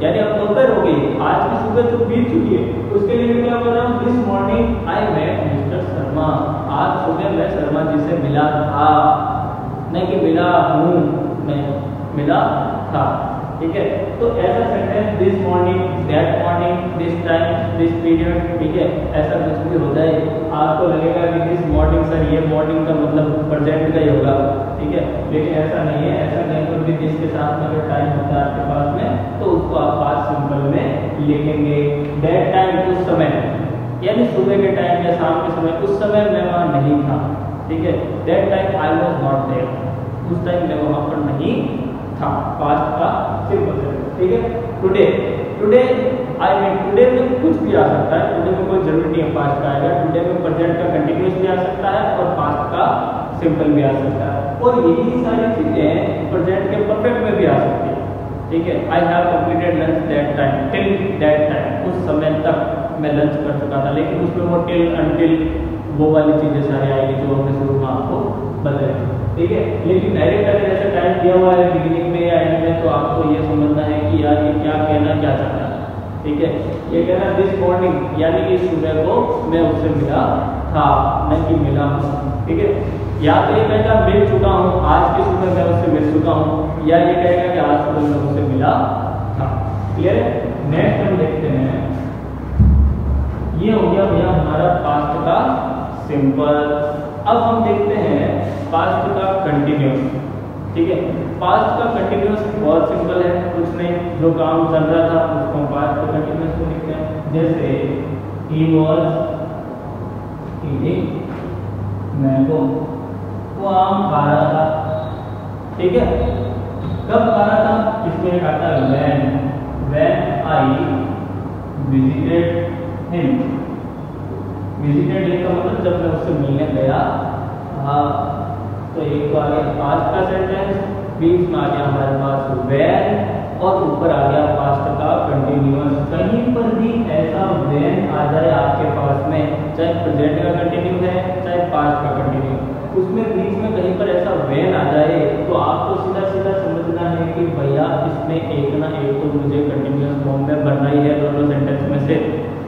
यानी अब दोपहर हो गई, आज की सुबह जो बीत चुकी है, उसके लिए मैं क्या कर रहा हूँ, this morning I met mister Sharma, आज सुबह मैं शर्मा जी से मिला था, नहीं कि मिला हूँ, नहीं, मिला था, ठीक है। तो ऐसा sentence, this morning, that morning, this time, this period, ठीक है, ऐसा कुछ भी हो जाए, आपको लगेगा कि दिस मॉर्निंग, सर ये मॉर्निंग का मतलब प्रेजेंट का ही होगा, ठीक है, लेकिन ऐसा नहीं है, ऐसा कहीं पर भी दिस के साथ में अगर टाइम होता है आपके पास में, तो उसको आप पास्ट सिंपल में लिखेंगे। दैट टाइम, उस समय, यानी सुबह के टाइम या शाम के समय, उस समय मैं वहाँ नहीं था, ठीक है, that time I was not there, उस टाइम मैं वहाँ पर नहीं था, पास्ट का सिंपल है, ठीक है। Today, today I mean, today में कुछ भी आ सकता है, टुडे में कोई जरूरी नहीं है पास्ट का आएगा, टुडे में प्रेजेंट का कंटिन्यूअस भी आ सकता है और पास्ट का सिंपल भी आ सकता है, और यही सारी चीजें प्रेजेंट के परफेक्ट में भी आ सकती है, ठीक है। I have completed lunch that time, till that time, उस समय तक मैं लंच कर चुका था, लेकिन उसमें वो टिल, अनटिल, वो वाली चीजें सारी आएगी जो हमने शुरू में आपको बताई, ठीक है। लेकिन डायरेक्ट अगर ऐसा टाइम दिया हुआ है बिगिनिंग में या एंड में, तो आपको ये समझना है कि यार ये क्या कहना क्या चाहता है, ठीक है। ये कहना दिस मॉर्निंग, यानी कि सुबह को मैं उससे मिला था, नहीं कि मिला हूँ, ठीक है। या तो ये कहेगा मिल चुका हूँ, आज की सुबह मैं उससे मिल चुका हूँ, या ये कहेगा कि आज सुबह मैं उससे मिला था, क्लियर है। नेक्स्ट हम देखते हैं, ये हो गया भैया हमारा पास्ट का सिंपल। अब हम देखते हैं पास्ट का कंटिन्यूअस, ठीक है। पास्ट का कंटिन्यूअस बहुत सिंपल है, कुछ नहीं, जो काम चल रहा था उसको हम पास्ट का कंटिन्यूअस को लिखते हैं। जैसे ही वाज ईटिंग मैंगो, वो आम खा रहा था, ठीक है। कब खा रहा था, इसमें एक आता है when I visited him, visited him का मतलब जब मैं उससे मिलने गया, हाँ। तो एक तो आ गया पास्ट का सेंटेंस, बीच में आ गया हमारे पास व्हेन, और ऊपर आ गया पास्ट का कंटिन्यूअस। कहीं पर भी ऐसा व्हेन आ जाए आपके पास में, चाहे प्रेजेंट का कंटिन्यू है चाहे पास्ट का कंटिन्यू, उसमें बीच में कहीं पर ऐसा व्हेन आ जाए, तो आपको सीधा सीधा समझना है कि भैया इसमें एक ना एक तो मुझे कंटिन्यूअस फॉर्म में बनना ही है दोनों सेंटेंस में से,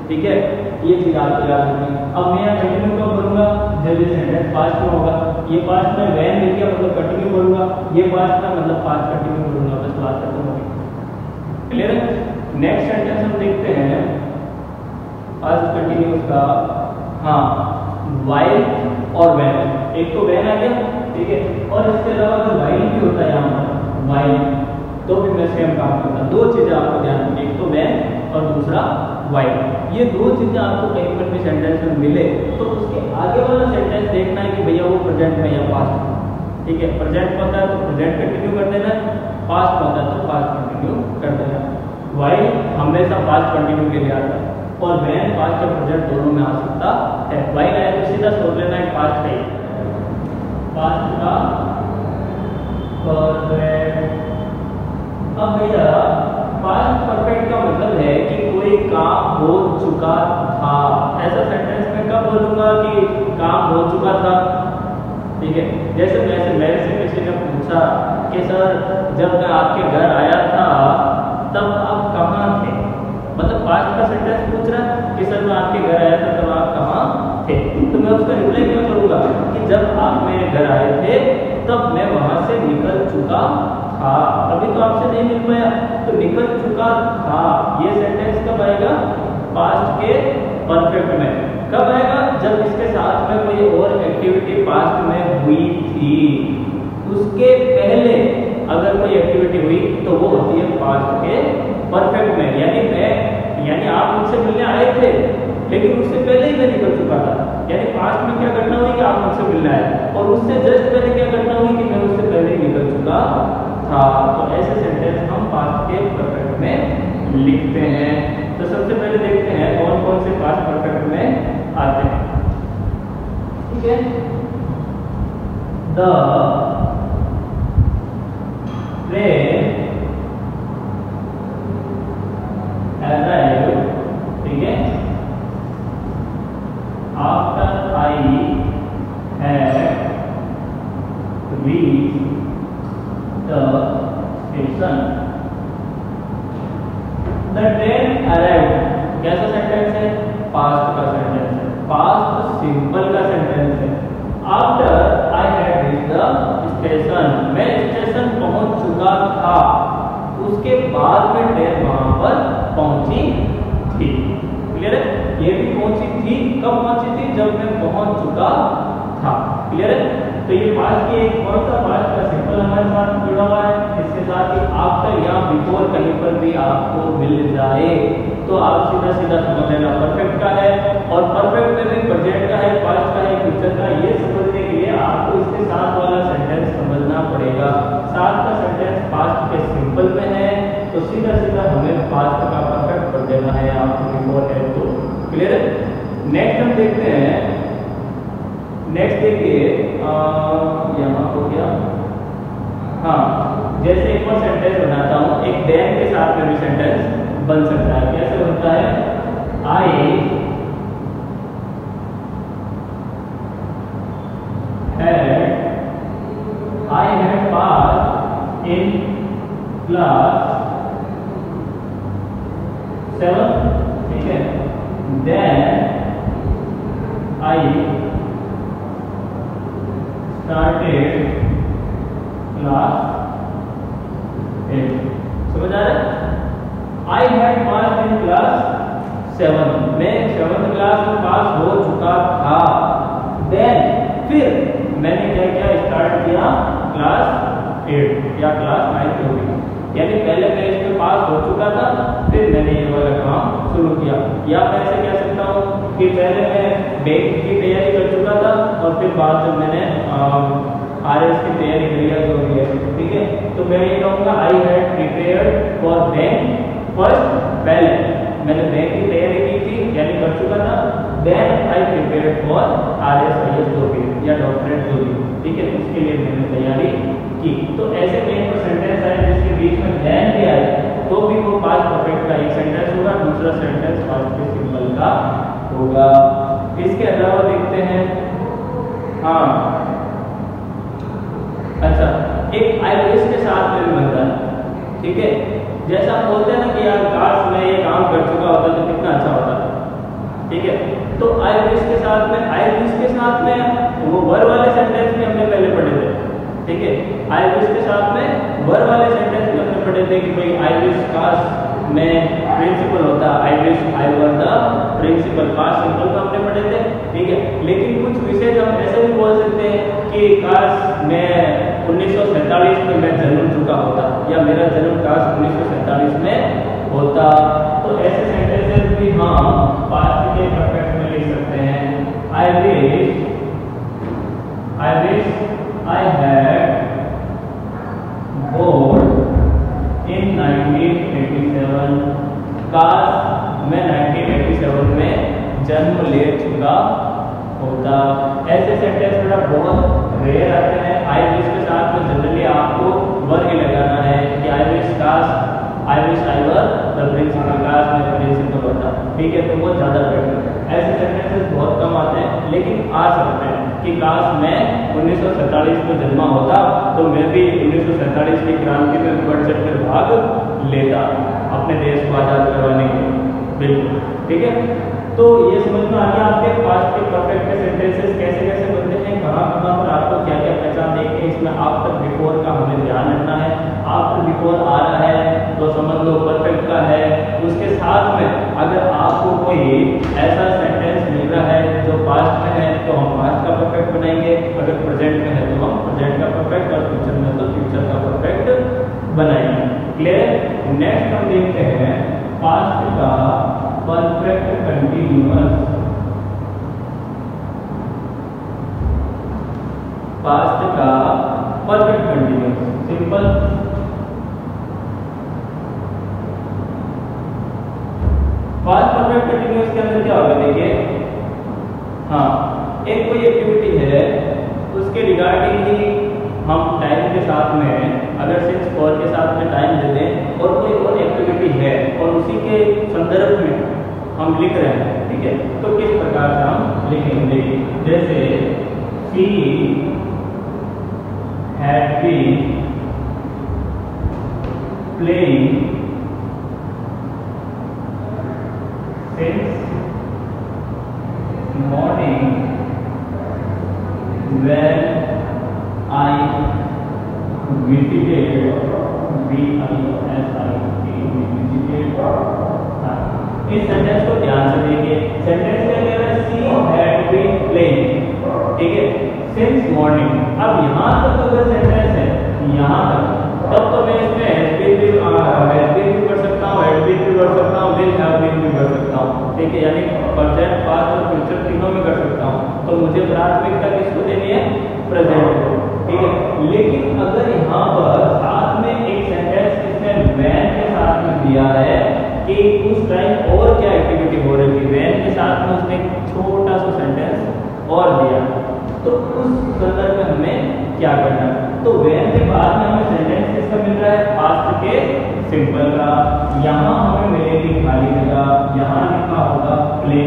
ठीक है। ये चीज आपको याद रखनी है। अब मैं यहाँ कंटिन्यू कब करूंगा, जब ये सेंटेंस पास्ट में होगा, ये पास्ट में व्हेन मिल गया मतलब कंटिन्यू करूंगा, ये पास्ट में मतलब पास्ट कंटिन्यू करूंगा, बस बात खत्म हो गई, क्लियर है। नेक्स्ट सेंटेंस हम देखते हैं पास्ट कंटिन्यूअस का, हाँ, व्हाइल और व्हेन। एक तो व्हेन आ गया, ठीक है। और इसके अलावा अगर वाइल भी होता है यहाँ पर वाइल, तो भी मैं सेम काम करता। दो चीजें आपको ध्यान रखनी, एक तो व्हेन और दूसरा वाइल। ये दो चीजें आपको कहीं पर भी सेंटेंस में मिले तो उसके आगे वाला सेंटेंस देखना है कि भैया वो प्रेजेंट में या पास्ट, ठीक है। प्रेजेंट होता है तो प्रेजेंट कंटिन्यू कर देना है, पास्ट होता है तो पास्ट कंटिन्यू कर देना है। वाइल हमेशा पास्ट कंटिन्यू के लिए आता है और व्हेन पास्ट और प्रेजेंट दोनों में आ सकता है। वाइल आया तो सीधा सोच लेना है पास्ट है, पास्ट का परफेक्ट। अब भैया पास्ट परफेक्ट का मतलब है कि कोई काम हो चुका था। ऐसा सेंटेंस मैं कब बोलूंगा कि काम हो चुका था, ठीक है। जैसे मेरे से किसी ने पूछा कि सर जब मैं आपके घर आया था तब आप कहाँ थे, मतलब पास्ट का सेंटेंस पूछ रहा है कि सर मैं आपके घर आया था तब आप कहाँ थे। तो मैं उसका रिप्लाई क्या करूँगा कि जब आप मेरे घर आए थे तब मैं वहाँ से निकल चुका था, अभी तो आपसे नहीं मिल पाया तो निकल चुका था। ये सेंटेंस कब आएगा, पास्ट के परफेक्ट में। कब आएगा, जब इसके साथ में कोई और एक्टिविटी पास्ट में हुई थी, उसके पहले अगर कोई एक्टिविटी हुई तो वो होती है पास्ट के परफेक्ट में। यानी आप मुझसे मिलने आए थे लेकिन उससे पहले ही मैं निकल चुका था। यानी पास्ट में क्या घटना हुई कि आप मुझसे मिलने आए और उससे जस्ट पहले क्या घटना हुई कि मैं उससे पहले ही निकल चुका था। तो ऐसे सेंटेंस हम पास्ट के परफेक्ट में लिखते हैं। तो सबसे पहले देखते हैं कौन कौन से पास्ट परफेक्ट में आते हैं, ठीक है। द ट्रेन arrived, ठीक है, after I had reached the station. The train arrived कैसा सेंटेंस है, पास्ट का सेंटेंस है, पास्ट सिंपल का सेंटेंस है। After I had reached the station, मैं स्टेशन पहुंच चुका था, उसके बाद में ट्रेन वहां पर पहुंची थी। क्लियर है, ये भी पहुंची थी, कब पहुंची थी, जब मैं पहुंच चुका था। क्लियर है। तो ये पास्ट की एक कौन सा पास्ट का सिंपल हमारे साथ जुड़ा हुआ है, इसके साथ ही आफ्टर या बिफोर कहीं पर भी आपको मिल जाए तो आप सीधा सीधा समझ लेना परफेक्ट का है। और परफेक्ट में भी प्रेजेंट का है, पास्ट का है, फ्यूचर का। ये समझने के लिए आपको इसके साथ वाला सेंटेंस समझना पड़ेगा। साथ का सेंटेंस पास्ट के सिंपल में है तो सीधा सीधा हमें पास्ट का परफेक्ट कर देना है, आपको बिफोर है तो। क्लियर है। नेक्स्ट हम देखते हैं, नेक्स्ट देखिए यहाँ हो गया, हाँ, जैसे एक और सेंटेंस बनाता हूँ, एक देन के साथ में भी सेंटेंस बन सकता है। कैसे बनता है, I had pass in class 7, ठीक है, देन आई started class 8। समझ आ रहा है। I had pass in class 7, मैं 7th क्लास में पास हो चुका था। देन फिर मैंने क्या किया, स्टार्ट किया क्लास 8 या क्लास 9 हो गई। यानी पहले मैं इसमें पास हो चुका था, फिर मैंने ये वाला काम शुरू किया। या मैं ऐसे कह सकता हूँ कि पहले मैं बैंक की तैयारी कर चुका था और फिर बाद में मैंने आरएस की तैयारी करी है, जो भी है, ठीक है। तो मैं ये कहूँगा I had prepared for bank first, पहले मैंने बैंक की तैयारी की थी यानी कर चुका था। Then I prepared for RAS IAS जो भी या डॉक्टरेट जो भी, ठीक है, उसके लिए मैंने तैयारी की। तो ऐसे कई तो सेंटेंस आए जिसके बीच में देन भी आए तो भी वो पास्ट परफेक्ट का एक सेंटेंस होगा, दूसरा सेंटेंस पास्ट के सिंपल का होगा। इसके अलावा देखते हैं, हाँ, अच्छा, एक आई विश के साथ में भी बनता है, ठीक है। जैसा हम बोलते हैं ना कि यार काश मैं ये काम कर चुका होता तो कितना अच्छा होता, ठीक है। तो आई विश के साथ में, आई विश के साथ में वो वर वाले सेंटेंस भी हमने पहले पढ़े थे, ठीक है। आई विश के साथ में वर वाले सेंटेंस भी हमने पढ़े थे कि भाई आई विश काश मैं प्रिंसिपल होता, I wish I were the principal, past simple को हमने पढ़े थे, ठीक है। लेकिन कुछ विशेष हम ऐसे भी बोल सकते हैं कि कि काश मैं 1947 में मैं जन्म चुका होता या मेरा जन्म काश 1947 में होता। तो ऐसे सेंटेंसेस भी हम पास्ट के परफेक्ट में लिख सकते हैं। I wish I had born in 1987। काश मैं 1987 में जन्म ले चुका होता। ऐसे सेंटेंस थोड़ा बहुत रेयर आते हैं। आई विश के साथ में जनरली आपको वर ही लगाना है कि I wish I were the principal, काश मैं प्रिंसिपल होता। ठीक है, तो वो ज़्यादा बेटर है। ऐसे सेंटेंसेस बहुत कम आते हैं लेकिन आ सकते हैं कि काश मैं 1947 में जन्मा होता तो मैं भी 1947 की क्रांति में बढ़ चढ़ कर भाग लेता अपने देश को आज़ाद करवाने के लिए। बिल्कुल ठीक है। तो ये समझ में आ गया आपके पास्ट के परफेक्ट के सेंटेंसेस कैसे कैसे बनते हैं, कहाँ कहाँ पर आपको क्या क्या पहचान देखनी है। इसमें आफ्टर बिफोर का हमें ध्यान रखना है। आफ्टर बिफोर आ रहा है तो समझ लो परफेक्ट का है। उसके साथ में अगर आपको कोई ऐसा सेंटेंस मिल रहा है जो पास्ट में है तो हम पास्ट का परफेक्ट बनाएंगे, अगर प्रेजेंट में है तो हम प्रेजेंट का परफेक्ट, और फ्यूचर में तो फ्यूचर का परफेक्ट बनाएंगे। क्लियर। नेक्स्ट हम देखते हैं पास्ट का परफेक्ट कंटिन्यूअस। पास्ट का perfect continuous simple. Past perfect continuous के अंदर क्या होगा देखिए, हाँ एक कोई एक्टिविटी है उसके रिगार्डिंग ही हम टाइम के साथ में अगर सिंस फॉर के साथ में टाइम दे दें और कोई और एक्टिविटी है और उसी के संदर्भ में हम लिख रहे हैं, ठीक है, तो किस प्रकार से हम लिखेंगे। जैसे she had been playing since morning when I visited इस सेंटेंस को ध्यान से देखिए। सेंटेंस क्या कह रहा है, सी हैड बीन प्लेइंग, ठीक है, सिंस मॉर्निंग। अब यहाँ तक अगर सेंटेंस है यहाँ तक, तब तो मैं इसमें हैज बीन भी कर सकता हूँ, हैड बीन भी कर सकता हूँ, विल हैव बीन भी कर सकता हूँ, ठीक है, यानी प्रेजेंट पास्ट और फ्यूचर तीनों में कर सकता हूँ। तो मुझे प्राथमिकता किसको देनी है, प्रेजेंट को, ठीक है। लेकिन अगर यहाँ पर साथ में एक सेंटेंस इसने वैन के साथ में दिया है कि उस टाइम और क्या एक्टिविटी हो रही थी, वैन के साथ में उसने छोटा सा सेंटेंस और दिया, तो उस संदर्भ में हमें क्या करना है। तो वैन के बाद में हमें सेंटेंस किसका मिल रहा है, पास्ट के सिंपल का। यहाँ हमें मिलेगी खाली जगह, यहाँ लिखा होगा प्ले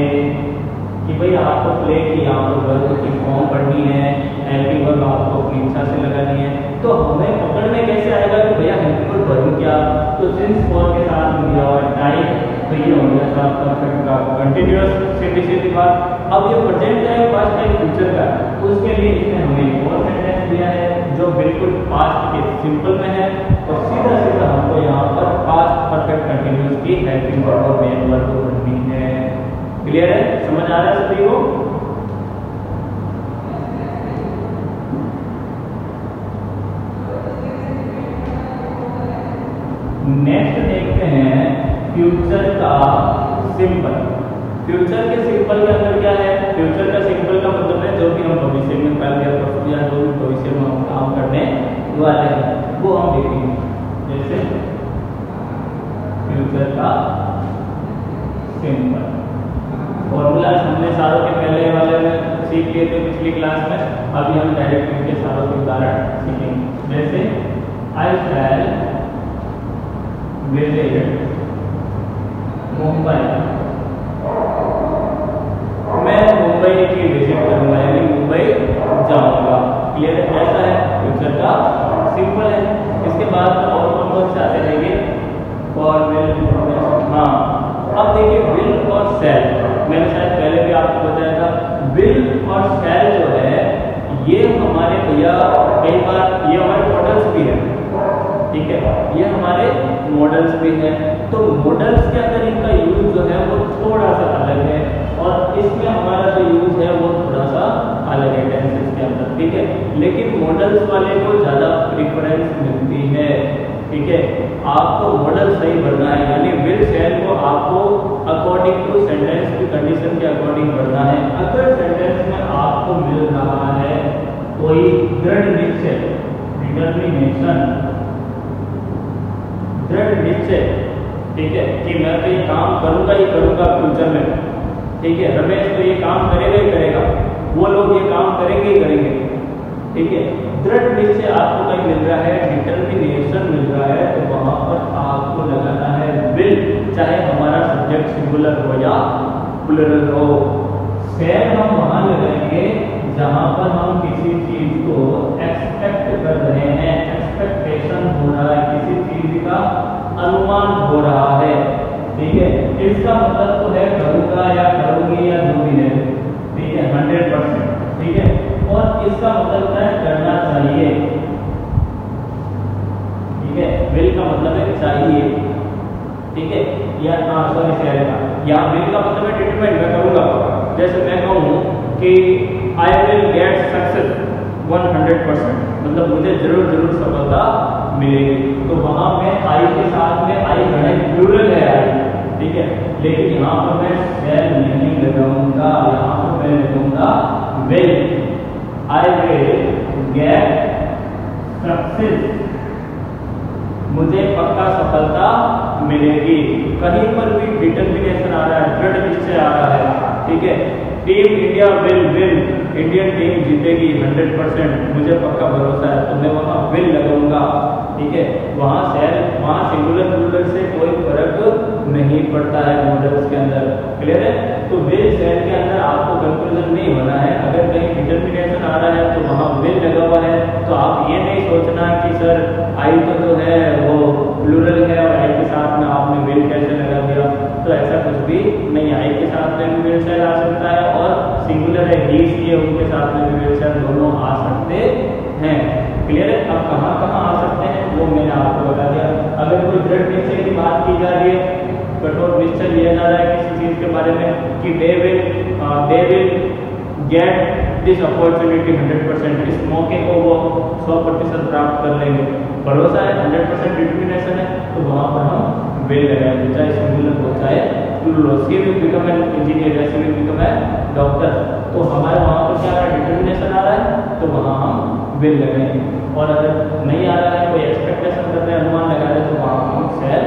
कि भाई आपको प्ले की यहाँ पर वर्ब की फॉर्म पढ़नी है, हेल्पिंग वर्ब आपको अपनी इच्छा से लगानी है। तो हमें पकड़ में कैसे आएगा कि भैया हेल्पिंग वर्ब क्या, तो सिंस फॉर के साथ में दिया हुआ टाइम, तो ये हो गया साथ परफेक्ट का कंटिन्यूअस, सीधी सीधी बात। अब ये प्रेजेंट का है, पास्ट का है, फ्यूचर का, उसके लिए इसने हमें और सेंटेंस दिया है जो बिल्कुल पास्ट के सिंपल में है, और सीधा सीधा हमको यहाँ पर पास्ट परफेक्ट कंटिन्यूअस की हेल्पिंग वर्ब और मेन वर्ब बननी है। क्लियर है, समझ आ रहा है सभी को। नेक्स्ट देखते हैं फ्यूचर का सिंपल। फ्यूचर के सिंपल के अंदर क्या है, फ्यूचर का सिंपल का मतलब है जो भी हम भविष्य में कल या परसों या जो भी भविष्य में हम काम करने वाले हैं वो हम देखेंगे। जैसे फ्यूचर का सिंपल फॉर्मूला हमने सारों के पहले वाले में सीख लिए थे पिछली क्लास में, अभी हम डायरेक्ट इनके सारों के उदाहरण सीखेंगे। जैसे आई शैल विजिट मुंबई, मैं मुंबई की विजिट करूंगा यानी मुंबई जाऊंगा। क्लियर है, ऐसा है फ्यूचर का सिंपल है। इसके बाद और कौन से आते रहेंगे, फॉर विल, हाँ अब देखिए विल और शैल, मैंने शायद पहले भी आपको बताया था, विल और शैल जो है ये हमारे भैया कई बार ये हमारे मॉडल्स भी है, ठीक है, ये हमारे मॉडल्स भी हैं। तो मॉडल्स के अंदर इनका यूज जो है वो थोड़ा सा अलग है, और इसमें हमारा जो यूज है वो थोड़ा सा अलग है टेंसेस सेंटेंस के अंदर, ठीक है। लेकिन मॉडल्स वाले को ज़्यादा प्रिफरेंस मिलती है, ठीक है। आपको मॉडल सही भरना है, यानी विल शैल को आपको अकॉर्डिंग टू सेंटेंस की कंडीशन के अकॉर्डिंग भरना है। अगर सेंटेंस में आपको मिल रहा है कोई दृढ़ निश्चय, डिटर्मिनेशन, दृढ़ निश्चय, ठीक है, कि मैं तो ये काम करूंगा ही करूंगा फ्यूचर में, ठीक है, रमेश तो ये काम करेगा ही करेगा, वो लोग ये काम करेंगे ही करेंगे, ठीक है। दृढ़ निश्चय आपको कहीं मिल रहा है, डिटर्मिनेशन मिल रहा है, तो वहां पर आपको लगाना है विल, चाहे हमारा सब्जेक्ट सिंगुलर हो या प्लुरल हो। शैल हम वहां लगाएंगे जहां पर हम किसी चीज को एक्सपेक्ट कर रहे हैं, एक्सपेक्टेशन हो रहा है, किसी चीज का अनुमान हो रहा है, ठीक है। इसका मतलब तो है करूंगा या करूंगी या जो भी है, ठीक है, 100%, ठीक है। और इसका मतलब है करना चाहिए, ठीक है। विल का मतलब है चाहिए, ठीक है, या सॉरी शैल का, या विल का मतलब है डिटरमाइन, मैं करूंगा। जैसे मैं कहूँ कि आई विल गेट सक्सेस 100%, मतलब मुझे जरूर जरूर सफलता मिलेगी, तो वहां में आई के साथ में आई बड़े प्लूरल है आई, ठीक है। लेकिन यहाँ पर मैं शैल नहीं लगाऊंगा, यहाँ पर मैं लगाऊंगा will, I will get success, मुझे पक्का सफलता मिलेगी। कहीं पर भी डिटर्मिनेशन आ रहा है, दृढ़ निश्चय आ रहा है, ठीक है। Team India will win, Indian team जीतेगी 100%, मुझे पक्का भरोसा है, तो मैं वहाँ विल लगाऊंगा, ठीक है। वहाँ शैल, वहाँ सिंगुलर प्लूरल से कोई फर्क नहीं पड़ता है मॉडल्स के अंदर, क्लियर है। तो विल शैल के अंदर आपको कंफ्यूजन नहीं होना है। अगर कहीं डिटर्मिनेशन आ रहा है तो वहाँ विल लगा हुआ है, तो आप ये नहीं सोचना कि सर आई तो जो है वो प्लूरल है और आई के साथ में आपने विल कैसे लगा दिया, तो ऐसा कुछ भी नहीं। आई के साथ में भी विल शैल आ सकता है और सिंगुलर है ही सी है उनके साथ में भी विल शैल दोनों आ सकते हैं, क्लियर है। अब कहाँ कहाँ आ सकते हैं वो मैंने आपको बता दिया। अगर कोई दृढ़ निश्चय की बात की जा रही है, कठोर निश्चय लिया जा रहा है किसी चीज के बारे में कि they will get this opportunity 100%, इस मौके को वो 100% प्राप्त कर लेंगे, भरोसा है, 100% डिटर्मिनेशन है, तो वहां पर हम विल लगाएंगे, चाहे सिंगुलर हो चाहे प्लूरल हो। She will become an engineer, she will become an doctor, तो हमारे वहां पर क्या आ रहा है, डिटर्मिनेशन आ रहा है, तो वहां हम विल लगाएंगे। और अगर नहीं आ रहा है, कोई एक्सपेक्टेशन कर रहे हैं, अनुमान लगा रहे हैं, तो वहां हम शैल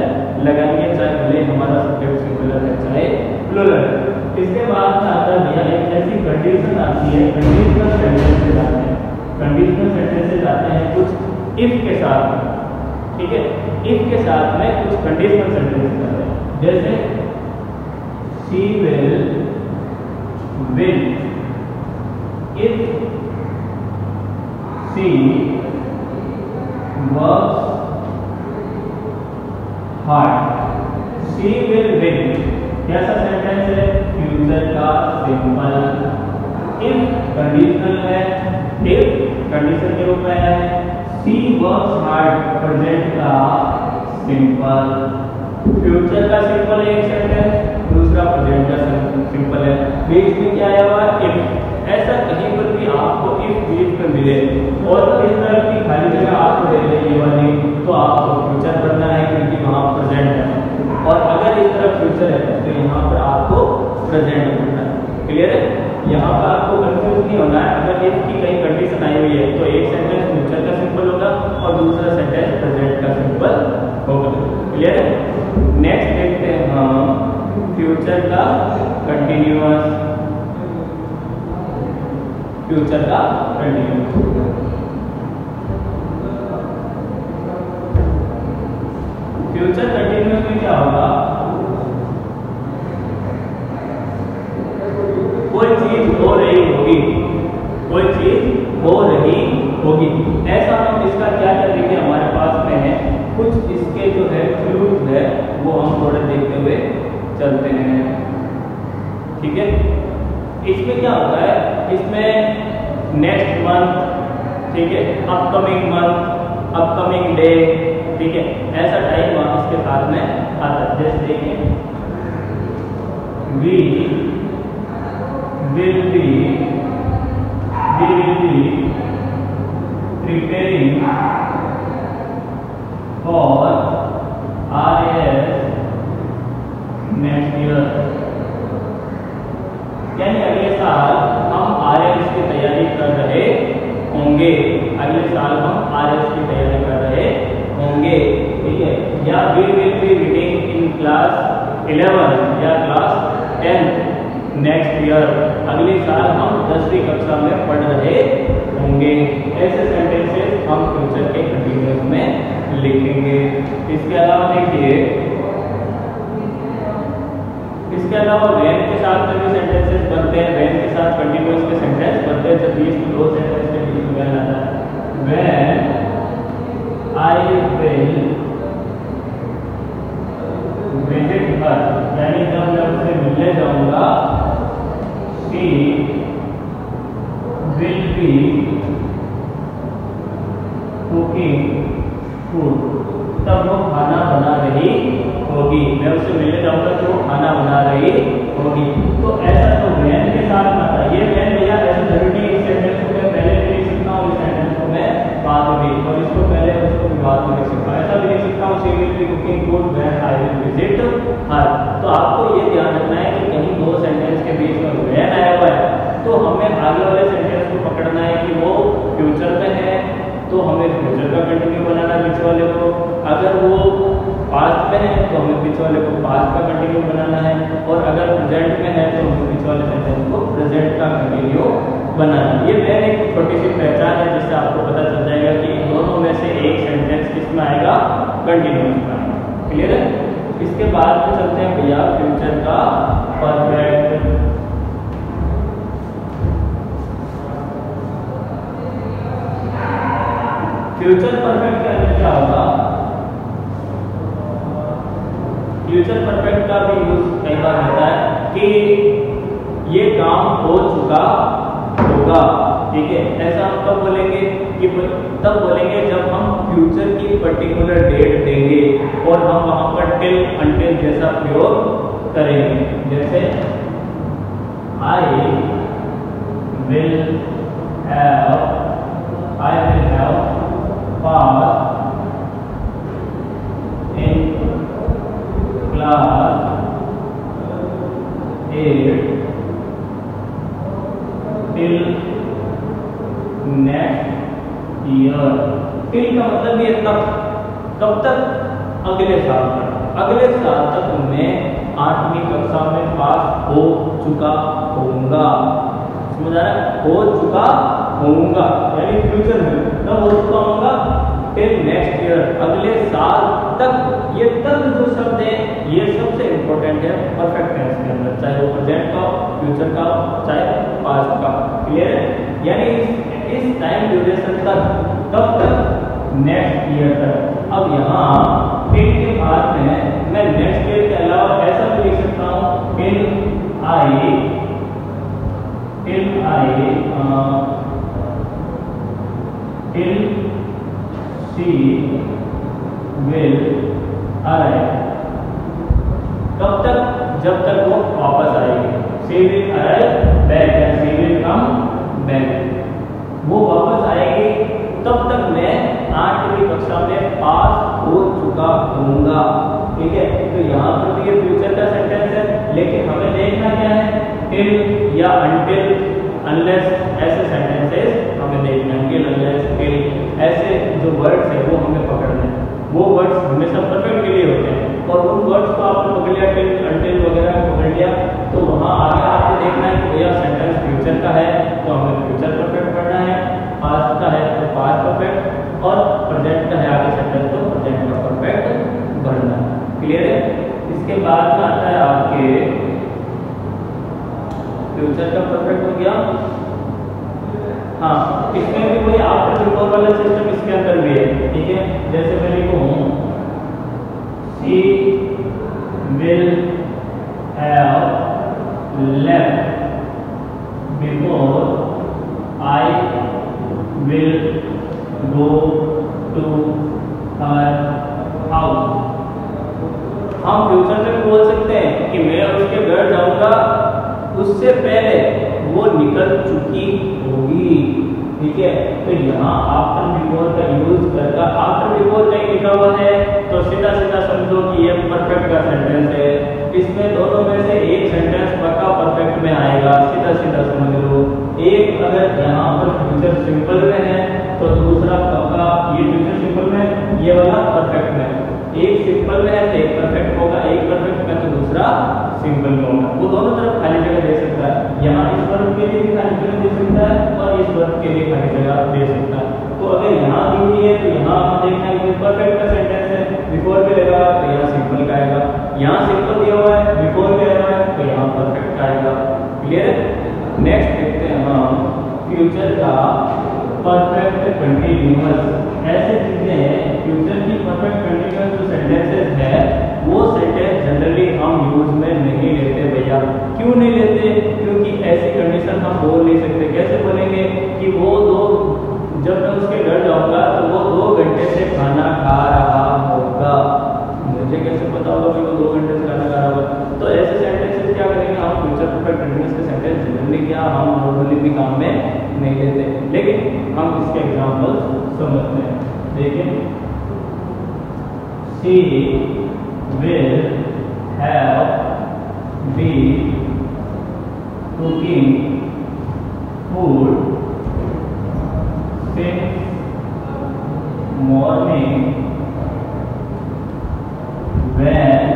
लगाएंगे, चाहे भले हमारा सब्जेक्ट सिंगुलर है चाहे प्लूरल है। इसके बाद में आता है एक ऐसी कंडीशन आती है, कंडीशनल सेंटेंसेस आते हैं, कंडीशनल सेंटेंसेस आते हैं कुछ इफ के साथ में, ठीक है। इफ के साथ में कुछ कंडीशनल सेंटेंसेस आते हैं, जैसे she will if she works hard, she will win, कैसा सेंटेंस है, फ्यूचर का सिंपल। इफ कंडीशनल है, इफ कंडीशन के रूप में है, सी वर्क्स हार्ड प्रेजेंट का सिंपल, फ्यूचर का सिंपल एक सेंटेंस, दूसरा प्रेजेंट का सिंपल है, बीच में क्या आया हुआ इफ। ऐसा कहीं पर भी आपको इफ बीच में मिले और इस तरह की खाली जगह आपको दे दे ये वाली, तो आपको फ्यूचर बनना है क्योंकि वहां प्रेजेंट है, और अगर इस तरफ फ्यूचर है तो यहाँ पर आपको प्रेजेंट होना है, क्लियर है। यहाँ पर आपको कंफ्यूज नहीं होना है। अगर इफ की कई कंडीशन आई हुई है तो एक सेंटेंस फ्यूचर का सिंपल होगा और दूसरा सेंटेंस प्रेजेंट का सिंपल होगा, क्लियर है। नेक्स्ट देखते हैं हम फ्यूचर का कंटिन्यूअस, फ्यूचर का कंटिन्यूअस। फ्यूचर कंटिन्यूअस में क्या होगा, कोई चीज हो रही होगी, कोई चीज हो रही होगी, ऐसा हम इसका क्या क्या देखिए हमारे पास में है, कुछ इसके जो है क्लूज है वो हम थोड़े देखते हुए चलते हैं, ठीक है। इसमें क्या होता है, इसमें नेक्स्ट मंथ, ठीक है, अपकमिंग मंथ, अपकमिंग डे, ठीक है, ऐसा टाइम इसके साथ में आता है। जैसे देखिए we will be for RAS next year। यानी अगले साल हम RAS की तैयारी कर रहे होंगे, अगले साल हम RAS की तैयारी कर रहे होंगे, ठीक है। या we will be reading in class 11 या class 10 नेक्स्ट ईयर, अगले साल हम 10वीं कक्षा में पढ़ रहे होंगे। ऐसे सेंटेंसेस हम फ्यूचर के कंटिन्यूअस में लिखेंगे। इसके अलावा देखिए, इसके अलावा व्हेन के साथ में भी सेंटेंसेस बनते हैं, व्हेन के साथ कंटिन्यूअस के सेंटेंस बनते हैं। जब बीच में दो सेंटेंस के बीच में व्हेन आता है, व्हेन आई विल विजिट हर, यानी जब मैं उससे मिलने जाऊंगा, she will be cooking food, तब वो खाना बना रही होगी। मैं उससे मिलने जाऊंगा तो वो खाना बना रही होगी। तो ऐसा तो व्हेन के साथ आता है। ये व्हेन भैया ऐसा जरूरी इस सेंटेंस को मैं पहले भी लिख सकता हूँ, इस सेंटेंस को मैं बाद में भी, और इसको पहले उसको भी बाद में लिख सकता हूँ। ऐसा भी लिख सकता हूँ, she will be cooking food when I will visit her। तो आपको ये ध्यान रखना है कि कहीं दो सेंटेंस के बीच में व्हेन आया हुआ है तो हमें आगे वाले सेंटेंस को पकड़ना है कि वो फ्यूचर में है, तो हमें फ्यूचर का कंटिन्यू बनाना है पीछे वाले को। अगर वो पास्ट में है तो हमें पीछे वाले को पास्ट का कंटिन्यू बनाना है, और अगर प्रेजेंट में है तो हमें पीछे वाले सेंटेंस को प्रेजेंट का कंटिन्यू बनाना है। ये मैंने एक छोटी सी पहचान है जिससे आपको पता चल जाएगा कि इन दोनों में से एक सेंटेंस किसमें आएगा, कंटिन्यूअस में। क्लियर है। इसके बाद में चलते हैं भैया फ्यूचर का परफेक्ट। फ्यूचर परफेक्ट के अंदर क्या होगा, फ्यूचर परफेक्ट का भी यूज कई बार होता है कि ये काम हो चुका होगा, ठीक है। ऐसा हम कब बोलेंगे कि तब बोलेंगे जब हम फ्यूचर की पर्टिकुलर डेट देंगे और हम वहां पर टिल अंटिल जैसा प्रयोग करेंगे। जैसे I will have pass in class 8 till next year. Till का मतलब ये कब तक, अगले साल तक। अगले साल तक मैं 8वीं कक्षा में पास हो चुका होऊंगा। समझ आ रहा है, हो चुका होऊंगा यानी फ्यूचर में कब हो चुका होऊंगा, टिल नेक्स्ट ईयर, अगले साल तक। ये तक जो शब्द है ये सबसे इंपॉर्टेंट है परफेक्ट टेंस के अंदर, चाहे वो प्रेजेंट का, फ्यूचर का, चाहे पास्ट का। क्लियर है। यानी इस टाइम ड्यूरेशन तक, कब तक, नेक्स्ट ईयर तक। अब यहाँ टिल के बाद में मैं नेक्स्ट ईयर के अलावा ऐसा भी लिख सकता हूँ, till I till she will arrive. कब तक, जब तक वो वापस आएगी। शी विल अराइव बैक या शी विल कम बैक, वो वापस आएगी तब तक मैं 8वीं कक्षा में पास हो चुका होऊंगा। ठीक है। तो यहाँ पर भी ये फ्यूचर का सेंटेंस है, लेकिन हमें देखना क्या है, टिल या अनटिल, अनलेस, ऐसे सेंटेंसेस हमें देखना है। टिल, अनलेस, टिल, ऐसे जो वर्ड्स है वो हमें पकड़ने हैं। वो वर्ड्स हमेशा परफेक्ट के लिए होते हैं, और उन वर्ड्स को आपने पकड़ लिया, टिल, अनटिल वगैरह पकड़ लिया, तो वहाँ आगे आपको देखना है कि भैया सेंटेंस फ्यूचर का है तो हमें फ्यूचर परफेक्ट पढ़ना है, पास्ट का है तो पास्ट परफेक्ट, और प्रेजेंट का है आगे सेंटेंस तो प्रेजेंट का परफेक्ट भरना। क्लियर है। इसके बाद में आता है आपके फ्यूचर का परफेक्ट हो गया। हाँ, इसमें भी कोई आफ्टर बिफोर वाला सिस्टम इसके अंदर भी है। ठीक है। जैसे मैं लिखूं, she will have left before I will go to her house. हम फ्यूचर में बोल सकते हैं कि मैं उसके घर जाऊंगा, उससे पहले वो निकल चुकी होगी। ठीक है। तो यहाँ आफ्टर बिफोर का यूज करके, आफ्टर बिफोर कहीं लिखा हुआ है तो सीधा सीधा समझो कि ये परफेक्ट का सेंटेंस है। इसमें दोनों में से एक सेंटेंस पक्का परफेक्ट में आएगा, सीधा सीधा समझ लो। एक अगर यहाँ पर फ्यूचर सिंपल में है तो दूसरा पक्का, ये फ्यूचर सिंपल में, ये वाला परफेक्ट में। एक सिंपल में है तो एक परफेक्ट होगा, एक परफेक्ट में तो दूसरा सिंपल में होगा। वो दोनों तरफ खाली जगह दे सकता है, यहाँ इस वर्ग के लिए भी खाली जगह दे सकता है और इस वर्ग के लिए खाली जगह दे सकता है। तो अगर यहाँ दी हुई है तो यहाँ हम देखना है कि परफेक्ट का सेंटेंस है, बिफोर पे लगा तो यहाँ सिंपल का आएगा, यहाँ सिंपल दिया हुआ है बिफोर पे लगा है तो यहाँ परफेक्ट का आएगा। क्लियर है। नेक्स्ट देखते हैं हम फ्यूचर का परफेक्ट कंटीन्यूअस। ऐसे चीजें हैं फ्यूचर की परफेक्ट कंटीन्यूअस जो सेंटेंसेस है वो सेंटेंस जनरली हम यूज में नहीं लेते भैया। क्यों नहीं लेते? क्योंकि ऐसी कंडीशन हम बोल नहीं सकते। कैसे बोलेंगे कि वो जब मैं उसके घर जाऊंगा तो वो 2 घंटे से खाना खा रहा होगा। मुझे कैसे पता होगा कि वो 2 घंटे से खाना खा रहा होगा? तो ऐसे सेंटेंसेस क्या करेंगे हम, फ्यूचर परफेक्ट कंटीन्यूअस के सेंटेंस जनरली क्या हम नॉर्मली भी काम में नहीं लेते, लेकिन हम इसके एग्जांपल्स समझते हैं। देखिए, she will have been cooking food since morning when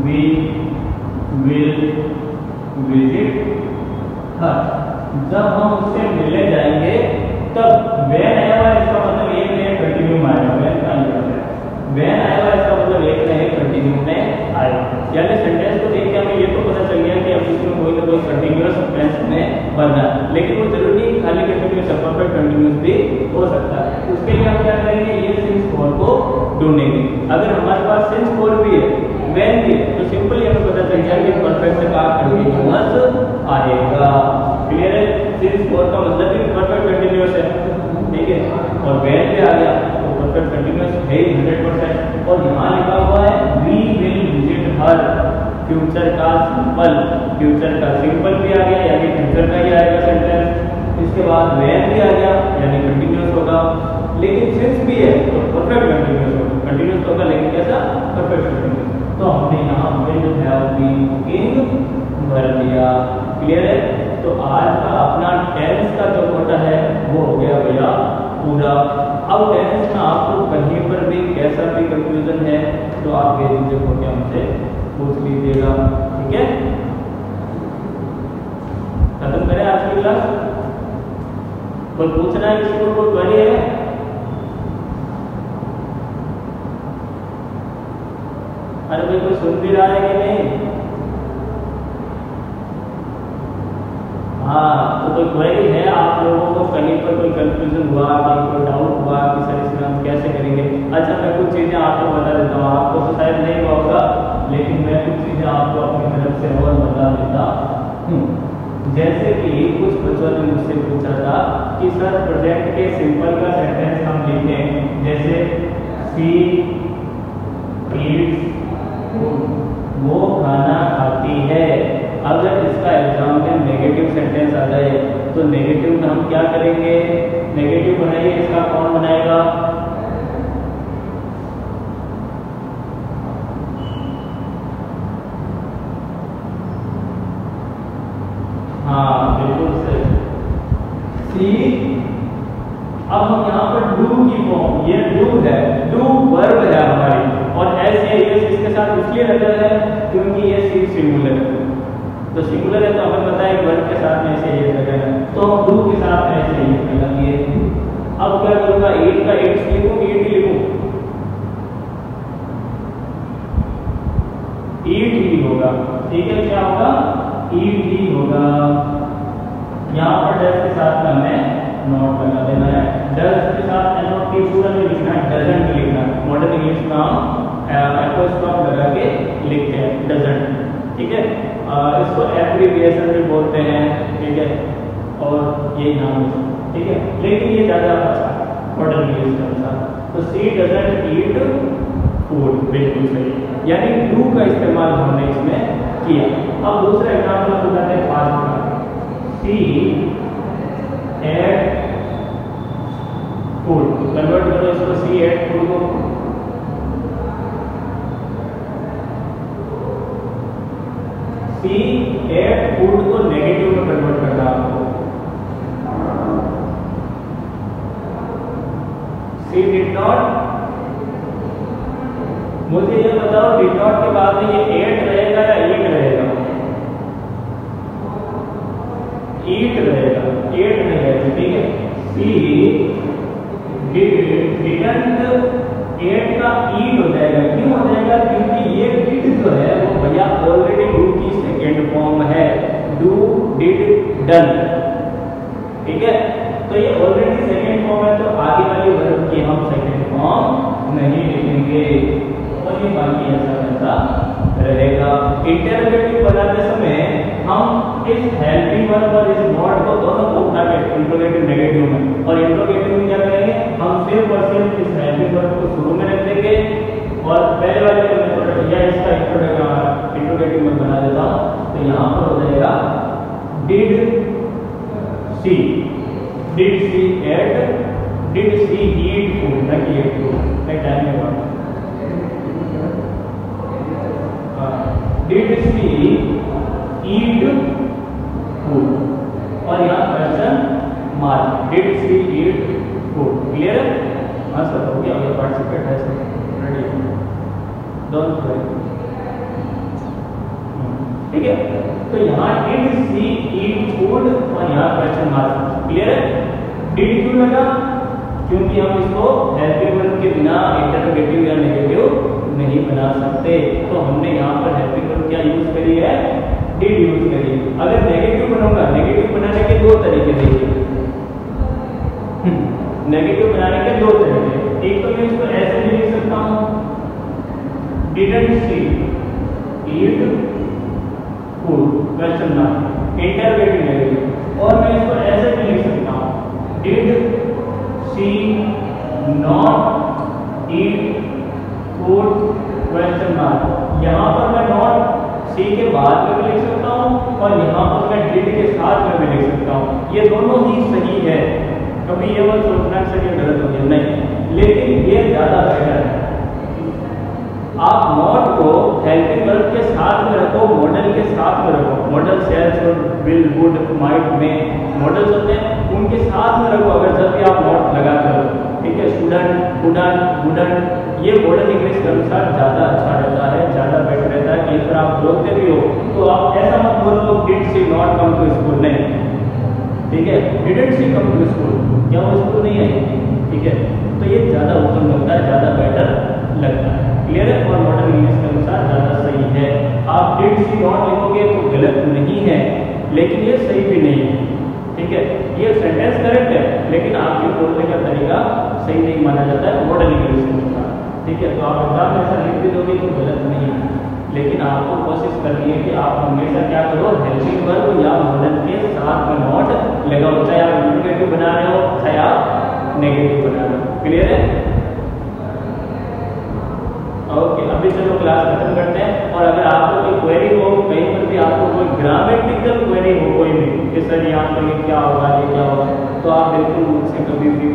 we will visit her। जब हम उससे मिलने जाएंगे तब when आया हुआ इसका मतलब एक नए कंटिन्यू में आएगा। when का when आया हुआ इसका मतलब एक नए कंटिन्यू में आएगा। यानी सेंटेंस को देख के हमें ये तो पता चल गया कि अब इसमें कोई ना कोई कंटिन्यूअस टेंस में बनना है, लेकिन वो जरूरी नहीं खाली कंटिन्यूअस है, परफेक्ट कंटिन्यूअस भी हो सकता है। उसके लिए हम क्या करेंगे, ये सिंस फॉर को ढूंढेंगे। अगर हमारे पास सिंस फॉर भी है व्हेन भी है तो सिंपली हमें पता चल जाएगा कि परफेक्ट का कंटिन्यूअस आएगा। क्लियर है। सिंस फॉर का मतलब भी परफेक्ट कंटिन्यूअस है, ठीक है, और व्हेन भी आ गया तो परफेक्ट कंटिन्यूअस है 100%। और यहाँ लिखा हुआ है we will visit her, future का सिंपल, फ्यूचर का सिंपल भी आ गया यानी फ्यूचर का ही आएगा सेंटेंस। इसके बाद व्हेन भी आ गया यानी कंटिन्यूअस होगा, लेकिन सिंस भी है तो परफेक्ट कंटिन्यूअस होगा। कंटिन्यूअस होगा लेकिन कैसा, परफेक्ट कंटिन्यूअस। तो हमने यहाँ विल हैव बीन कुकिंग भर दिया। क्लियर है। तो आज का अपना टेंस का जो कोटा है वो हो गया भैया पूरा। अब टेंस में आपको कहीं पर भी कैसा भी कंफ्यूजन है तो आप ये चीजें को हमसे पूछ लीजिएगा, ठीक है। खत्म करें आज की क्लास। कोई पूछना है, किसी को कोई क्वेरी है? अरे भाई कोई सुन भी रहा है कि नहीं? हाँ, तो कोई क्वेरी है आप लोगों को, कहीं पर कोई कंफ्यूजन हुआ, कहीं कोई डाउट हुआ कि सर इसमें हम कैसे करेंगे? अच्छा, मैं कुछ चीज़ें आपको बता देता हूँ, आपको तो शायद नहीं होगा लेकिन मैं कुछ चीज़ें आपको अपनी तरफ से और बता देता हूँ। जैसे कि कुछ बच्चों ने मुझसे पूछा था कि सर प्रेजेंट के सिंपल का सेंटेंस हम लिखें, जैसे सी ईट्स, वो खाना खाती है। अगर इसका एग्जाम में नेगेटिव सेंटेंस आ जाए तो नेगेटिव में हम क्या करेंगे? नेगेटिव बनाइए, इसका कौन बनाएगा? हाँ बिल्कुल सही, सी। अब हम यहाँ पर डू की फॉर्म, ये डू है, डू वर्ब है हमारी, और एस या एस इसके साथ इसलिए लगा है क्योंकि ये सी सिंगुलर है। तो सिंगुलर है तो हमें पता है वर्ब के साथ में ऐसे ये लगा है, तो हम डू के साथ में ऐसे ये लगाएंगे। अब क्या करूँगा, 8 का 8 लिखूँ, 8 ही लिखूँ, 8 ही होगा, ठीक है। क्या होगा? 8 ही होगा। यहाँ पर डज के साथ में हमें नॉट लगा देना है। डज के साथ नॉट की पूरा नहीं लिखना है, डजंट लिखना है। मॉडर्न इंग्लिश में हम एपोस्ट्रोफ लगा के लिखते हैं डजंट, ठीक है। इसको एब्रिविएशन भी बोलते हैं, ठीक है, और ये नाम है, ठीक है, लेकिन ये ज़्यादा अच्छा मॉडर्न इंग्लिश के अनुसार। तो सी डजंट ईट फूड, बिल्कुल सही, यानी डू का इस्तेमाल हमने इसमें किया। अब दूसरा एग्जाम्पल बताते हैं फास्ट का। सी एट फूड, कन्वर्ट करो इसको सी एट फूड को, सी एट फूड को नेगेटिव में कन्वर्ट करना है आपको। सी डिड नॉट, मुझे ये बताओ डिड नॉट के बाद में ये एट रहेगा या ईट रहेगा? ईट रहेगा, एट नहीं रहेगा, ठीक है। सी डिडंट एट का ईट हो जाएगा, क्यों हो जाएगा? क्योंकि ये डिड जो है वो भैया ऑलरेडी डू की सेकेंड फॉर्म है, डू डिड डन, ठीक है। तो ये ऑलरेडी सेकेंड फॉर्म है, तो आगे वाली वर्ब की हम सेकेंड फॉर्म नहीं लिखेंगे, और ये बाकी ऐसा रहेगा। इंटरोगेटिव बनाते समय हम इस हेल्पिंग वर्ब और इस नॉट को दोनों को उठा के इंट्रोगेटिव नेगेटिव में, और इंट्रोगेटिव में क्या करेंगे? हम सिर्फ और सिर्फ इस हेल्पिंग वर्ब को शुरू में रख देंगे, और पहले वाले को मैं या इसका इंट्रोगेटिव में बना देता हूँ। तो यहाँ पर हो जाएगा did she ate, did she eat food, ना कि ईट फूड, मैं टाइम में बात, डिड सी ईट फूड, और यहाँ question mark, did she eat food, clear है? हाँ सर, हो गया, ये पार्टिसिपेट है सर, रेडी, डोंट वरी, ठीक है। तो यहाँ डिड सी ईट फूड और यहाँ क्वेश्चन मार्क, क्लियर है? डिड क्यों लगा? क्योंकि हम इसको हेल्पिंग वर्ब के बिना इंटरोगेटिव या नेगेटिव नहीं बना सकते, तो हमने यहाँ पर हेल्पिंग वर्ब क्या यूज करी है? डिड यूज करी। अगर नेगेटिव बनाऊंगा, नेगेटिव बनाने के दो तरीके देखिए, नेगेटिव बनाने के दो तरीके, एक तो मैं इसको ऐसे भी लिख सकता हूँ, didn't she eat food question mark, interrogative negative, और मैं इसको ऐसे भी लिख सकता हूँ, did she not eat food question mark. यहाँ पर मैं नॉट सी के बाद में भी लिख सकता हूँ, और यहाँ पर मैं डिड के साथ में भी लिख सकता हूँ, ये दोनों ही सही है, कभी ये मत सोचना कि ये गलत हो गया, नहीं, लेकिन ये ज्यादा बेहतर है। आप नॉट को हेल्पिंग वर्ब के साथ में रखो, मॉडल के साथ में रखो, modal shall, should, will, would, might, may, modals होते हैं, उनके साथ में रखो अगर जब भी आप नॉट लगाते हो, ठीक है। स्टूडेंट, वुडंट, वुडंट, ये मॉडर्न इंग्लिश के अनुसार ज्यादा अच्छा रहता है, ज्यादा बेटर रहता है। कहीं पर आप बोलते भी हो तो आप ऐसा मत बोलो did she not come to school, नहीं, ठीक है, didn't she come to school, क्या वो स्कूल नहीं आई, ठीक है। तो ये ज्यादा उत्तम लगता है, ज्यादा बेटर लगता है, क्लियर है, और मॉडर्न इंग्लिश के अनुसार ज्यादा सही है। आप डिड सी नॉट लिखोगे तो गलत नहीं है, लेकिन ये सही भी नहीं है, ठीक है। ये सेंटेंस करेक्ट है, लेकिन आपके बोलने का तरीका सही नहीं माना जाता है मॉडर्न इंग्लिश के अनुसार, ठीक है। तो आप एग्जाम में ऐसा लिख भी दोगे तो गलत नहीं है, लेकिन आपको कोशिश करनी है कि आप हमेशा क्या करो, हेल्पिंग वर्ब या मॉडल के साथ में नॉट लगाओ, चाहे आप इंट्रोगेटिव बना रहे हो चाहे आप नेगेटिव बना रहे हो, क्लियर है? ओके, अभी चलो क्लास खत्म करते हैं। और अगर आपको कोई क्वेरी हो, कहीं पर भी आपको कोई ग्रामेटिकल क्वेरी हो कोई भी कि सर यहाँ पर ये क्या होगा, ये क्या होगा, तो आप बिल्कुल मुझसे कभी भी